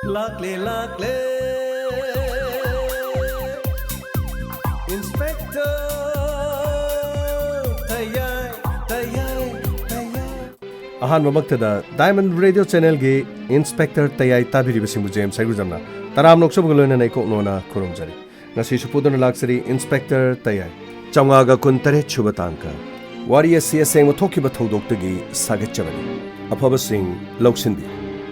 Lakle Inspector Tayai Ahan mamaktada Diamond Radio Channel gi Inspector Tayai tabiri basingbu James Saigujamna Taram nok sob galoina nei koknona khurumjari ngasi supudona laksari Inspector Tayai Chamgaga kuntare chubatangka Wari asi aseng thokiba thodokdagi sagatchabani afaba sing loksinbi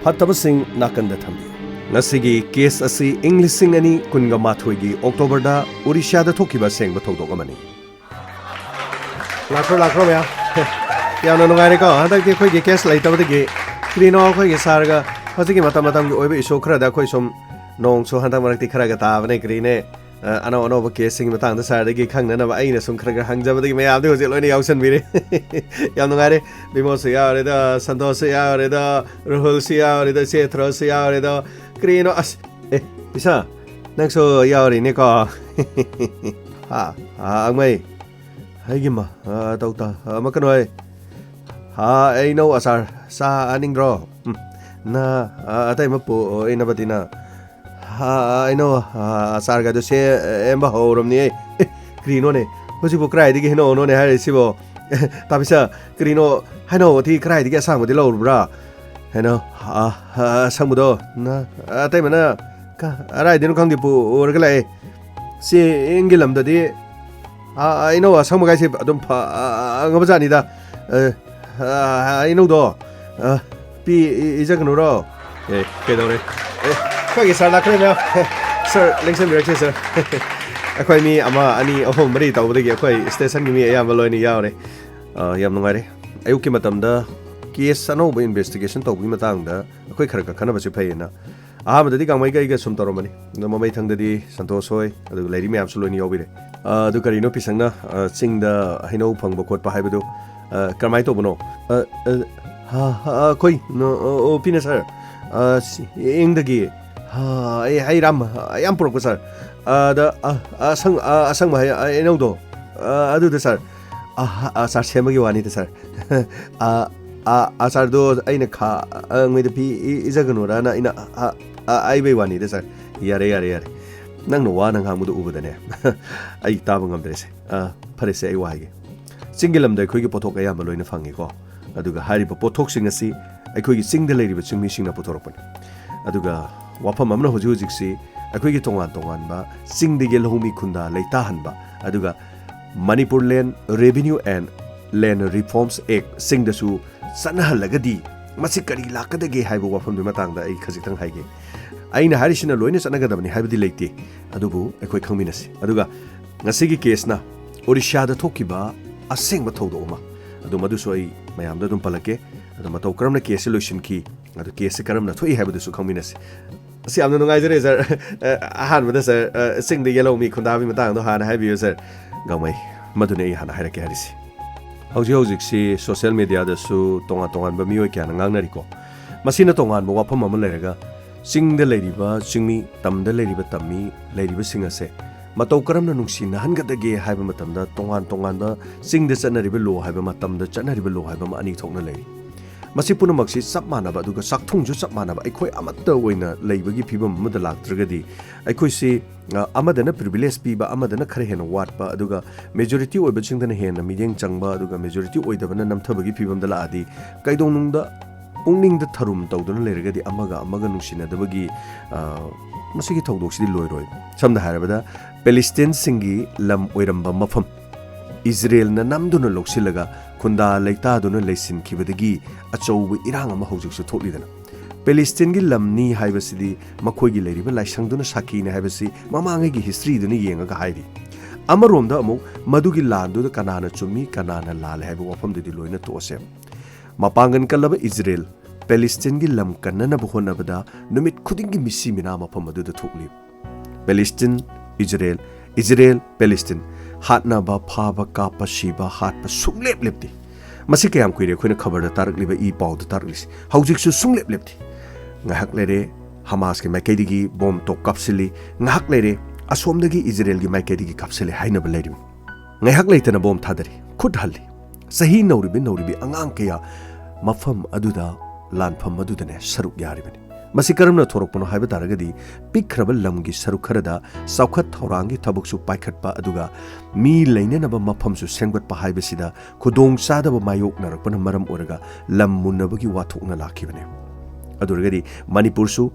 fataba sing nakanda thambi Nasigi case asi English sing ani kunga mathoigi October da Odisha da thokiba sengba thodok lakro ya yamna nungai ko hadak ki khoi gi case lai tabadagi krino khoi gi sarga hojigi matam gi oibe iso khra da khoi som nong so handak marakti khra ga ta bane krine ano ba case sing matang da sargi khangna na ba aina sum khra ga hangjabadagi mayam de hojil loini yausan bire yam nungai bimo se ya re da santos se ya re da ruhul se ya re da setra se ya re da Krino as bisa nang so yauri ni ko ang mai hai gima tau ta makanoi ai no asar sa aning ro na atai mapu ina batina ai no asar ga do se emba horom ni Krino ne hoji bu krai digi no ne hai sibo ta bisa Krino hai no ti krai digi sang mo di lo bra Heno, sangbudo na atai mana ka arai dinu kang dipu orgalai si ingilam dadi I know sangmagai si adum pa ngabajani da I know do pi ijagnuro kedore kagi sar lakre na sir lengsen direction sir akhoi mi ama ani ahom mari tawdagi akhoi station gi mi ayam loi ni yaure yam nungare ayuki matamda case anoba investigation tawbi matangda akhoi khara khana basi phayena ahamdadi gamai ga sum toromani mamai thangdadi santosh hoi adu lairi me absolutely yobire adu karino pisangna chingda haino phangba khotpa haibadu kamai tobono koi no opina sir ingdagi ai ram yam pro sir da asang ma ai no do adu da sir sir semagi wani da sir asar do aina kha ngai da pi izaganura na ina ai bai wani da sir yare nang no wa nang hamudu ubadane ai taba ngamdre se phare se ai wahige singilam da khoi gi pothok aya maloina phangi ko aduga hari ba pothok sing asi ai khoi gi sing da leiri ba chingmi sing na pothorapani aduga wafam amna hoji hoji si ai khoi gi tongan ba sing de gel homi khunda leita hanba aduga Manipur Land Revenue and Land Reforms Act sing da su sanahallagadi masi kari lakadage haibu wafam du matangda ai khajitang haige aina harisina loina sanagadabani haibadi leite adubu ekoi khangminasi aduga ngasigi case na Odisha da thokiba asengba thodo ma adu madu so ai mayamda dum palake adu matau karamna case lotion ki adu case karamna thoi haibadu su khangminasi asi amna nungai jare sir ahan bada sir sing de yellow mi khundabi matangdo hana haibiyo sir gamai madune hana hairake harisi Hauji si social media da su tongan ba mioi kya ngang ko masina tongan ba wafam am leraga sing da leriba singmi tam da leriba tammi leriba singase matau karamna nungsi na hangadage haiba matamda tongan da sing da chanariba lo haiba matamda chanariba lo haiba ma ani thokna leri masi punamaksi sap manaba aduga sakthungju sap manaba aikoi amatta oina leibagi phibam amada laktragadi aikoi si amadana privilege piba amadana khare hena watpa aduga majority oiba chingdana hena mideng changba aduga majority oidabana namthabagi phibam dala adi kaidonungda pungning da tharum tawduna leragadi amaga nungsina dabagi masigi thawdoksidi loiroi samda harabada Palestine singi lam oiramba mafam Israel na namduna loksilaga khunda leita duna leisin khibadagi achouba irang ama hojik su thoklidana Palestine gi lamni haibasidi makhoi gi leiriba laisang duna saki na haibasi mamangai gi history duna yenga ga hairi amaromda amu madugi landu da kanana chumi kanana lal haiba wafam de loina tose mapangan kalaba Israel Palestine gi lam kanana bhona bada numit khuding gi misi mina mafam adu da thokli Palestine Israel Palestine hatna ba phaba kapa shiba hatpa sunglep lepti masi kayam kuire khoina khabar da tarakliba I paw da taraklis haujik su sunglep lepti ngahak lere Hamas ke maikadigi bom to kapsili ngahak lere asomdagi Israel gi maikadigi kapsili haina baleri ngahak leitana bom thadari khud halli sahi nauribi angang kaya mafam aduda lanfam adudane saruk yaribani ꯃꯁꯤ ꯀꯔꯝꯅ ꯊꯣꯔꯛꯄꯅꯣ ꯍꯥꯏꯕ ꯇꯥꯔꯒꯗꯤ ꯄꯤꯛꯈ꯭ꯔꯕ ꯂꯝꯒꯤ ꯁꯔꯨꯛ ꯈꯔꯗ ꯆꯥꯎꯈꯠ ꯊꯧꯔꯥꯡꯒꯤ ꯊꯕꯛꯁꯨ ꯄꯥꯏꯈꯠꯄ ꯑꯗꯨꯒ ꯃꯤ ꯂꯩꯅꯅꯕ ꯃꯐꯝꯁꯨ ꯁꯦꯝꯒꯠꯄ ꯍꯥꯏꯕꯁꯤꯗ ꯈꯨꯗꯣꯡꯆꯥꯗꯕ ꯃꯥꯌꯣꯛꯅꯔꯛꯄꯅ ꯃꯔꯝ ꯑꯣꯏꯔꯒ ꯂꯝ ꯃꯨꯟꯅꯕꯒꯤ ꯋꯥꯊꯣꯛꯅ ꯂꯥꯛꯈꯤꯕꯅꯤ ꯑꯗꯨꯔꯒꯗꯤ ꯃꯅꯤꯄꯨꯔꯁꯨ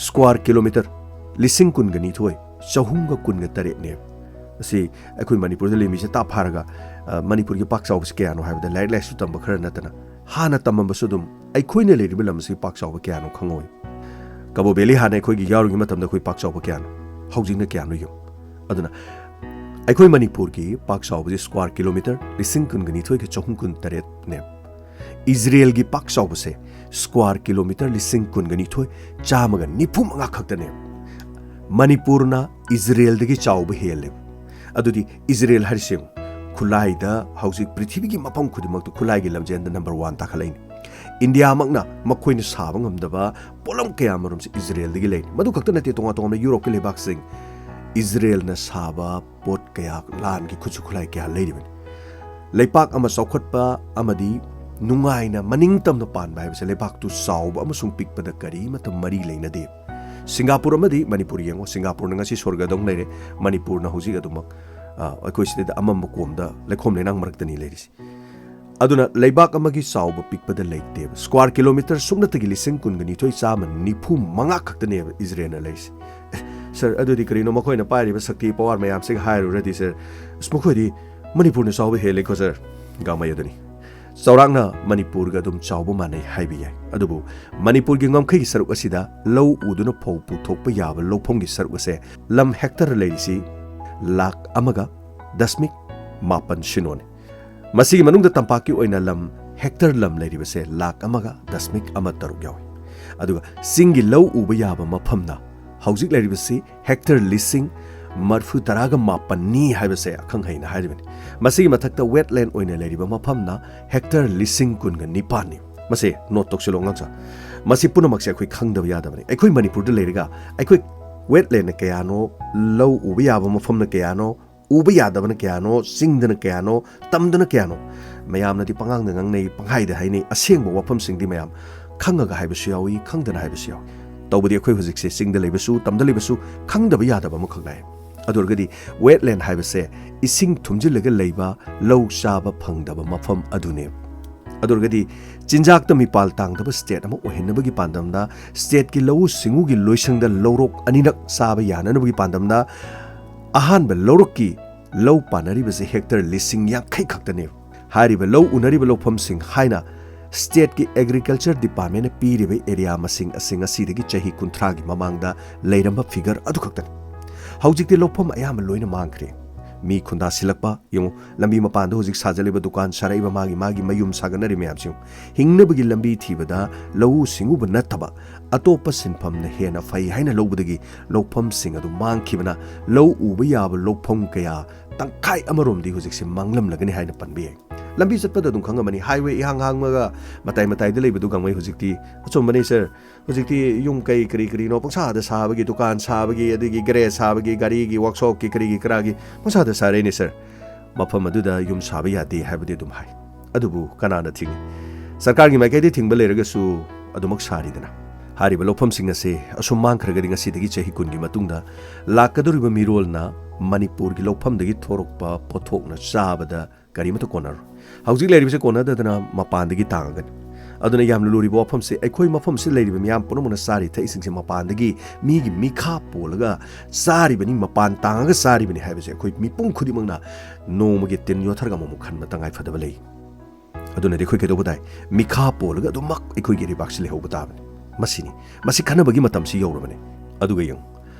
ꯁ꯭ꯀ꯭ꯋꯥꯔ ꯀꯤꯂꯣꯃꯤꯇꯔ 12,918ꯅꯦ ꯑꯁꯤ ꯑꯩꯈꯣꯏ ꯃꯅꯤꯄꯨꯔꯗ ꯂꯩꯃꯤꯁꯦ ꯇꯥꯞꯐꯥꯔꯒ ꯃꯅꯤꯄꯨꯔꯒꯤ ꯄꯥꯛ ꯆꯥꯎꯕꯁꯤ ꯀꯌꯥꯅꯣ ꯍꯥꯏꯕꯗ ꯂꯥꯏꯔꯤꯛ ꯂꯥꯏꯁꯨ ꯇꯝꯕ ꯈꯔ ꯅꯠꯇꯅ ꯍꯥꯟꯅ ꯇꯝꯃꯝꯕꯁꯨ ꯑꯗꯨꯝ ꯑꯩꯈꯣꯏꯅ ꯂꯩꯔꯤꯕ ꯂꯝ ꯑꯁꯤ ꯄꯥꯛ ꯆꯥꯎꯕ ꯀꯌꯥꯅꯣ ꯈꯪꯉꯣꯏ ꯀꯕꯣ ꯕꯦꯂꯤ ꯍꯥꯟꯅ ꯑꯩꯈꯣꯏꯒꯤ ꯌꯥꯎꯔꯤꯉꯩ ꯃꯇꯝꯗ ꯑꯩꯈꯣꯏ ꯄꯥꯛ ꯆꯥꯎꯕ ꯀꯌꯥꯅꯣ ꯍꯧꯖꯤꯛꯅ ꯀꯌꯥꯅꯣ ꯌꯦꯡꯉꯨ ꯑꯗꯨꯅ ꯑꯩꯈꯣꯏ ꯃꯅꯤꯄꯨꯔꯒꯤ ꯄꯥꯛ ꯆꯥꯎꯕꯁꯤ ꯁ꯭ꯀ꯭ꯋꯥꯔ ꯀꯤꯂꯣꯃꯤꯇꯔ 12,918ꯅꯦ ꯏꯖꯔꯦꯜꯒꯤ ꯄꯥꯛ ꯆꯥꯎꯕꯁꯦ ꯁ꯭ꯀ꯭ꯋꯥꯔ ꯀꯤꯂꯣꯃꯤꯇꯔ 12,195 ꯈꯛꯇꯅꯦ ꯃꯅꯤꯄꯨꯔꯅ ꯏꯖꯔꯦꯜꯗꯒꯤ ꯆꯥꯎꯕ ꯍꯦꯜꯂꯦ ꯑꯗꯨꯗꯤ ꯏꯖꯔꯦꯜ ꯍꯥꯏꯔꯤꯁꯦ ꯈꯨꯠꯂꯥꯏꯗ ꯍꯧꯖꯤꯛ ꯄ꯭ꯔꯤꯊꯤꯕꯤꯒꯤ ꯃꯐꯝ ꯈꯨꯗꯤꯡꯃꯛꯇ ꯈꯨꯠꯂꯥꯏꯒꯤ ꯂꯝꯖꯦꯟꯗ ꯅꯝꯕꯔ 1 ꯇꯥꯈꯠꯂꯛꯏꯅꯤ ꯏꯟꯗꯤꯌꯥꯃꯛꯅ ꯃꯈꯣꯏꯅ ꯁꯥꯕ ꯉꯝꯗꯕ ꯄꯣꯠꯂꯝ ꯀꯌꯥꯃꯔꯨꯝꯁꯦ ꯏꯖꯔꯦꯜꯗꯒꯤ ꯂꯩꯅꯤ ꯃꯗꯨ ꯈꯛꯇ ꯅꯠꯇꯦ ꯇꯣꯉꯥꯟ ꯇꯣꯉꯥꯟꯕ ꯌꯨꯔꯣꯞꯀꯤ ꯂꯩꯕꯥꯛꯁꯤꯡ ꯏꯖꯔꯦꯜꯅ ꯁꯥꯕ ꯄꯣꯠ ꯀꯌꯥ ꯂꯥꯟꯒꯤ ꯈꯨꯠꯁꯨ ꯈꯨꯠꯂꯥꯏ ꯀꯌా ꯂꯩꯔꯤꯕꯅꯤ ꯂꯩꯄꯥꯛ ꯑꯃ ꯆꯥꯎꯈꯠꯄ ꯑꯃꯗꯤ ꯅꯨꯡꯉꯥꯏꯅ ꯃꯅꯤꯡꯇꯝꯅ ꯄꯥꯟꯕ ꯍꯥꯏꯕꯁꯦ ꯂꯩꯄꯥꯛꯇꯨ ꯆꯥꯎꯕ ꯑꯃꯁꯨꯡ ꯄꯤꯛꯄꯗ ꯀꯔꯤꯃꯠꯇ ꯃꯔꯤ ꯂꯩꯅꯗꯦ ꯁꯤꯡꯒꯥꯄꯨꯔ ꯑꯃꯗꯤ ꯃꯅꯤꯄꯨꯔ ꯌꯦꯡꯉꯣ ꯁꯤꯡꯒꯥꯄꯨꯔꯅ ꯉꯁꯤ ꯁ꯭ꯋꯔꯒꯗꯧꯅ ꯂꯩꯔꯦ ꯃꯅꯤꯄꯨꯔꯅ ꯍꯧꯖꯤꯛ ꯑꯗꯨꯃꯛ ꯑꯩꯈꯣꯏ ꯁꯤꯗ ꯑꯃꯝꯕ ꯀꯣꯝꯗ ꯂꯩꯈꯣꯝ ꯂꯩꯅꯥꯡ ꯃꯔꯛꯇꯅꯤ ꯂꯩꯔꯤꯁꯤ ꯑꯗꯨꯅ ꯂꯩꯕꯥꯛ ꯑꯃꯒꯤ ꯆꯥꯎꯕ ꯄꯤꯛꯄꯗ ꯂꯩꯇꯦꯕ ꯁ꯭ꯀ꯭ꯋꯥꯔ ꯀꯤꯂꯣꯃꯤꯇꯔ ꯁꯨꯞꯅꯇꯒꯤ 19,995 ꯈꯛꯇꯅꯦꯕ ꯏꯖꯔꯦꯜꯅ ꯂꯩꯔꯤꯁꯤ ꯁꯔ ꯑꯗꯨꯗꯤ ꯀꯔꯤꯅꯣ ꯃꯈꯣꯏꯅ ꯄꯥꯏꯔꯤꯕ ꯁꯛꯇꯤ ꯄꯋꯥꯔ ꯃꯌꯥꯝꯁꯤꯒ ꯍꯥꯏꯔꯨꯔꯗꯤ ꯁꯔ ꯃꯈꯣꯏꯗꯤ ꯃꯅꯤꯄꯨꯔꯅ ꯆꯥꯎꯕ ꯍꯦꯜꯂꯦꯀꯣ ꯁꯔ ꯒꯥꯃꯩ ꯑꯗꯨꯅꯤ ꯆꯥꯎꯔꯥꯛꯅ ꯃꯅꯤꯄꯨꯔꯒ ꯑꯗꯨꯝ ꯆꯥꯎꯕ ꯃꯥꯟꯅꯩ ꯍꯥꯏꯕ ꯌꯥꯏ ꯑꯗꯨꯕꯨ ꯃꯅꯤꯄꯨꯔꯒꯤ ꯉꯝꯈꯩꯒꯤ ꯁꯔꯨꯛ ꯑꯁꯤꯗ ꯂꯧ ꯎꯗꯨꯅ ꯐꯧ ꯄꯨꯊꯣꯛꯄ ꯌꯥꯕ ꯂꯧꯐꯝꯒꯤ ꯁꯔꯨꯛ ꯑꯁꯦ ꯂꯝ ꯍꯦꯛꯇꯔ ꯂꯩꯔꯤꯁꯤ 1,1.8 ꯃꯁꯤꯒꯤ ꯃꯅꯨꯡꯗ ꯇꯝꯄꯥꯛꯀꯤ ꯑꯣꯏꯅ ꯂꯝ ꯍꯦꯛꯇꯔ ꯂꯝ ꯂꯩꯔꯤꯕꯁꯦ 1,1.13 ꯌꯥꯎꯏ ꯑꯗꯨꯒ ꯆꯤꯡꯒꯤ ꯂꯧ ꯎꯕ ꯌꯥꯕ ꯃꯐꯝꯅ ꯍꯧꯖꯤꯛ ꯂꯩꯔꯤꯕꯁꯤ ꯍꯦꯛꯇꯔ 38,000ꯅꯤ ꯍꯥꯏꯕꯁꯦ ꯑꯈꯪ ꯍꯩꯅ ꯍꯥꯏꯔꯤꯕꯅꯤ ꯃꯁꯤꯒꯤ ꯃꯊꯛꯇ ꯋꯦꯠꯂꯦꯟ ꯑꯣꯏꯅ ꯂꯩꯔꯤꯕ ꯃꯐꯝꯅ ꯍꯦꯛꯇꯔ 19,019ꯅꯤ ꯃꯁꯤ ꯅꯣꯠ ꯇꯧꯁꯤꯜꯂꯣ ꯉꯥꯡꯁꯥ ꯃꯁꯤ ꯄꯨꯝꯅꯃꯛꯁꯦ ꯑꯩꯈꯣꯏ ꯈꯪꯗꯕ ꯌꯥꯗꯕꯅꯤ ꯑꯩꯈꯣꯏ ꯃꯅꯤꯄꯨꯔꯗ ꯂꯩꯔꯒ ꯑꯩꯈꯣꯏ ꯋꯦꯠꯂꯦꯟꯅ ꯀꯌꯥꯅꯣ ꯂꯧ ꯎꯕ ꯌꯥꯕ ꯃꯐꯝꯅ ꯀꯌꯥꯅꯣ ꯎꯕ ꯌꯥꯗꯕꯅ ꯀꯌꯥꯅꯣ ꯆꯤꯡꯗꯅ ꯀꯌꯥꯅꯣ ꯇꯝꯗꯅ ꯀꯌꯥꯅꯣ ꯃꯌꯥꯝꯅꯗꯤ ꯄꯉꯥꯡꯗ ꯉꯥꯡꯅꯩ ꯄꯪꯍꯥꯏꯗ ꯍꯥꯏꯅꯩ ꯑꯁꯦꯡꯕ ꯋꯥꯐꯝꯁꯤꯡꯗꯤ ꯃꯌꯥꯝ ꯈꯪꯉꯒ ꯍꯥꯏꯕꯁꯨ ꯌꯥꯎꯏ ꯈꯪꯗꯅ ꯍꯥꯏꯕꯁꯨ ꯌꯥꯎꯏ ꯇꯧꯕꯗꯤ ꯑꯩꯈꯣꯏ ꯍꯧꯖꯤꯛꯁꯦ ꯆꯤꯡꯗ ꯂꯩꯕꯁꯨ ꯇꯝꯗ ꯂꯩꯕꯁꯨ ꯈꯪꯗꯕ ꯌꯥꯗꯕ ꯑꯃꯈꯛ ꯂꯥꯛꯑꯦ ꯑꯗꯨꯔꯒꯗꯤ ꯋꯦꯠꯂꯦꯟ ꯍꯥꯏꯕꯁꯦ ꯏꯁꯤꯡ ꯊꯨꯝꯖꯤꯜꯂꯒ ꯂꯩꯕ ꯂꯧ ꯆꯥꯕ ꯐꯪꯗꯕ ꯃꯐꯝ ꯑꯗꯨꯅꯦ ꯑꯗꯨꯔꯒꯗꯤ ꯆꯤꯟꯖꯥꯛꯇ ꯃꯤꯄꯥꯜ ꯇꯥꯡꯗꯕ ꯁ꯭ꯇꯦꯠ ꯑꯃ ꯑꯣꯏꯍꯟꯅꯕꯒꯤ ꯄꯥꯟꯗꯝꯗ ꯁ꯭ꯇꯦꯠꯀꯤ ꯂꯧꯎ ꯁꯤꯡꯎꯒꯤ ꯂꯣꯏꯁꯪꯗ ꯂꯧꯔꯣꯛ ꯑꯅꯤꯔꯛ ꯆꯥꯕ ꯌꯥꯅꯅꯕꯒꯤ ꯄꯥꯟꯗꯝꯗ ꯑꯍꯥꯟꯕ ꯂꯧꯔꯣꯛꯀꯤ ꯂꯧ ꯄꯥꯟꯅꯔꯤꯕꯁꯦ ꯍꯦꯛꯇꯔ 50,000 ꯈꯛꯇꯅꯦ ꯍꯥꯏꯔꯤꯕ ꯂꯧ ꯎꯅꯔꯤꯕ ꯂꯧꯐꯝꯁꯤꯡ ꯍꯥꯏꯅ ꯁ꯭ꯇꯦꯠꯀꯤ ꯑꯦꯒ꯭ꯔꯤꯀꯜꯆꯔ ꯗꯤꯄꯥꯔꯠꯃꯦꯟꯠꯅ ꯄꯤꯔꯤꯕ ꯑꯦꯔꯤꯌꯥ ꯃꯁꯤꯡ ꯑꯁꯤ ꯉꯁꯤꯗꯒꯤ ꯆꯍꯤ 30ꯒꯤ ꯃꯃꯥꯡꯗ ꯂꯩꯔꯝꯕ ꯐꯤꯒꯔ ꯑꯗꯨꯈꯛꯇꯅꯤ ꯍꯧꯖꯤꯛꯇꯤ ꯂꯧꯐꯝ ꯑꯌꯥꯝꯕ ꯂꯣꯏꯅ ꯃꯥꯡꯈ꯭ꯔꯦ ꯃꯤ ꯈꯨꯟꯗꯥ ꯁꯤꯜꯂꯛꯄ ꯌꯦꯡꯉꯨ ꯂꯝꯕꯤ ꯃꯄꯥꯟꯗ ꯍꯧꯖꯤꯛ ꯁꯥꯖꯜꯂꯤꯕ ꯗꯨꯀꯥꯟ ꯁꯥꯔꯛꯏꯕ ꯃꯥꯒꯤ ꯃꯌꯨꯝ ꯁꯥꯒꯠꯅꯔꯤ ꯃꯌꯥꯝꯁꯤꯡ ꯍꯤꯡꯅꯕꯒꯤ ꯂꯝꯕꯤ ꯊꯤꯕꯗ ꯂꯧꯎ ꯁꯤꯡꯎꯕ ꯅꯠꯇꯕ ꯑꯇꯣꯞꯄ ꯁꯤꯟꯐꯝꯅ ꯍꯦꯟꯅ ꯐꯩ ꯍꯥꯏꯅ ꯂꯧꯕꯗꯒꯤ ꯂꯧꯐꯝꯁꯤꯡ ꯑꯗꯨ ꯃꯥꯡꯈꯤꯕꯅ ꯂꯧ ꯎꯕ ꯌꯥꯕ ꯂꯧꯐꯝ ꯀꯌꯥ ꯇꯪꯈꯥꯏ ꯑꯃꯔꯣꯝꯗꯤ ꯍꯧꯖꯤꯛꯁꯦ ꯃꯥꯡꯂꯝꯂꯒꯅꯤ ꯍꯥꯏꯅ ꯄꯟꯕ ꯌꯥꯏ ꯂꯝꯕꯤ ꯆꯠꯄꯗ ꯑꯗꯨꯝ ꯈꯪꯉꯝꯃꯅꯤ ꯍꯥꯏꯋꯦ ꯏꯍꯥꯡ ꯍꯥꯡꯉꯒ ꯃꯇꯥꯏ ꯃꯇꯥꯏꯗ ꯂꯩꯕꯗꯨ ꯒꯥꯡꯃꯩ ꯍꯧꯖꯤꯛꯇꯤ ꯑꯆꯨꯝꯕꯅꯤ ꯁꯔ ꯍꯧꯖꯤꯛꯇꯤ ꯌꯨꯝ ꯀꯔꯤꯅꯣ ꯄꯪꯁꯥꯗ ꯁꯥꯕꯒꯤ ꯗꯨꯀꯥꯟ ꯁꯥꯕꯒꯤ ꯑꯗꯒꯤ ꯒꯦꯔꯦꯖ ꯁꯥꯕꯒꯤ ꯒꯥꯔꯤꯒꯤ ꯋꯥꯛꯁꯣꯞꯀꯤ ꯀꯔꯥꯒꯤ ꯄꯪꯁꯥꯗ ꯁꯥꯔꯦꯅꯦ ꯁꯔ ꯃꯐꯝ ꯑꯗꯨꯗ ꯌꯨꯝ ꯁꯥꯕ ꯌꯥꯗꯦ ꯍꯥꯏꯕꯗꯤ ꯑꯗꯨꯝ ꯍꯥꯏ ꯑꯗꯨꯕꯨ ꯀꯅꯥꯅ ꯊꯤꯡꯏ ꯁꯔꯀꯥꯔꯒꯤ ꯃꯥꯏꯀꯩꯗ ꯊꯤꯡꯕ ꯂꯩꯔꯒꯁꯨ ꯑꯗꯨꯃꯛ ꯁꯥꯔꯤꯗꯅ ꯍꯥꯏꯔꯤꯕ ꯂꯧꯐꯝꯁꯤꯡ ꯑꯁꯤ ꯑꯁꯨꯝ ꯃꯥꯡꯈ꯭ꯔꯒꯗꯤ ꯉꯁꯤꯗꯒꯤ ꯆꯍꯤ 10ꯒꯤ ꯃꯇꯨꯡꯗ ꯂꯥꯛꯀꯗꯧꯔꯤꯕ ꯃꯤꯔꯣꯜꯅ ꯃꯅꯤꯄꯨꯔꯒꯤ ꯂꯧꯐꯝꯗꯒꯤ ꯊꯣꯔꯛꯄ ꯄꯣꯠꯊꯣꯛꯅ ꯆꯥꯕꯗ ꯀꯔꯤꯃꯠꯇ ꯀꯣꯟꯅꯔꯣꯏ ꯍꯧꯖꯤꯛ ꯂꯩꯔꯤꯕꯁꯦ ꯀꯣꯟꯅꯗꯗꯅ ꯃꯄꯥꯟꯗꯒꯤ ꯇꯥꯡꯉꯒꯅꯤ ꯑꯗꯨꯅ ꯌꯥꯝꯅ ꯂꯨꯔꯤꯕ ꯋꯥꯐꯝꯁꯦ ꯑꯩꯈꯣꯏ ꯃꯐꯝꯁꯤ ꯂꯩꯔꯤꯕ ꯃꯤꯌꯥꯝ ꯄꯨꯝꯅꯃꯛꯅ ꯆꯥꯔꯤ ꯊꯛꯏꯁꯤꯡꯁꯦ ꯃꯄꯥꯟꯗꯒꯤ ꯃꯤꯒꯤ ꯃꯤꯈꯥ ꯄꯣꯜꯂꯒ ꯆꯥꯔꯤꯕꯅꯤ ꯃꯄꯥꯟ ꯇꯥꯡꯉꯒ ꯆꯥꯔꯤꯕꯅꯤ ꯍꯥꯏꯕꯁꯦ ꯑꯩꯈꯣꯏ ꯃꯤꯄꯨꯝ ꯈꯨꯗꯤꯡꯃꯛꯅ ꯅꯣꯡꯃꯒꯤ ꯇꯤꯟ ꯌꯣꯠꯊꯔꯒ ꯑꯃꯨꯛ ꯈꯟꯕ ꯇꯉꯥꯏꯐꯗꯕ ꯂꯩ ꯑꯗꯨꯅꯗꯤ ꯑꯩꯈꯣꯏ ꯀꯩꯗꯧꯕ ꯇꯥꯏ ꯃꯤꯈꯥ ꯄꯣꯜꯂꯒ ꯑꯗꯨꯃꯛ ꯑꯩꯈꯣꯏꯒꯤ ꯂꯩꯕꯥꯛꯁꯤ ꯂꯩꯍꯧꯕ ꯇꯥꯕꯅꯤ ꯃꯁꯤ ꯈꯟꯅꯕꯒꯤ ꯃꯇꯝꯁꯤ ꯌꯧꯔꯕꯅꯤ ꯑꯗꯨꯒ ꯌꯦꯡꯉꯨ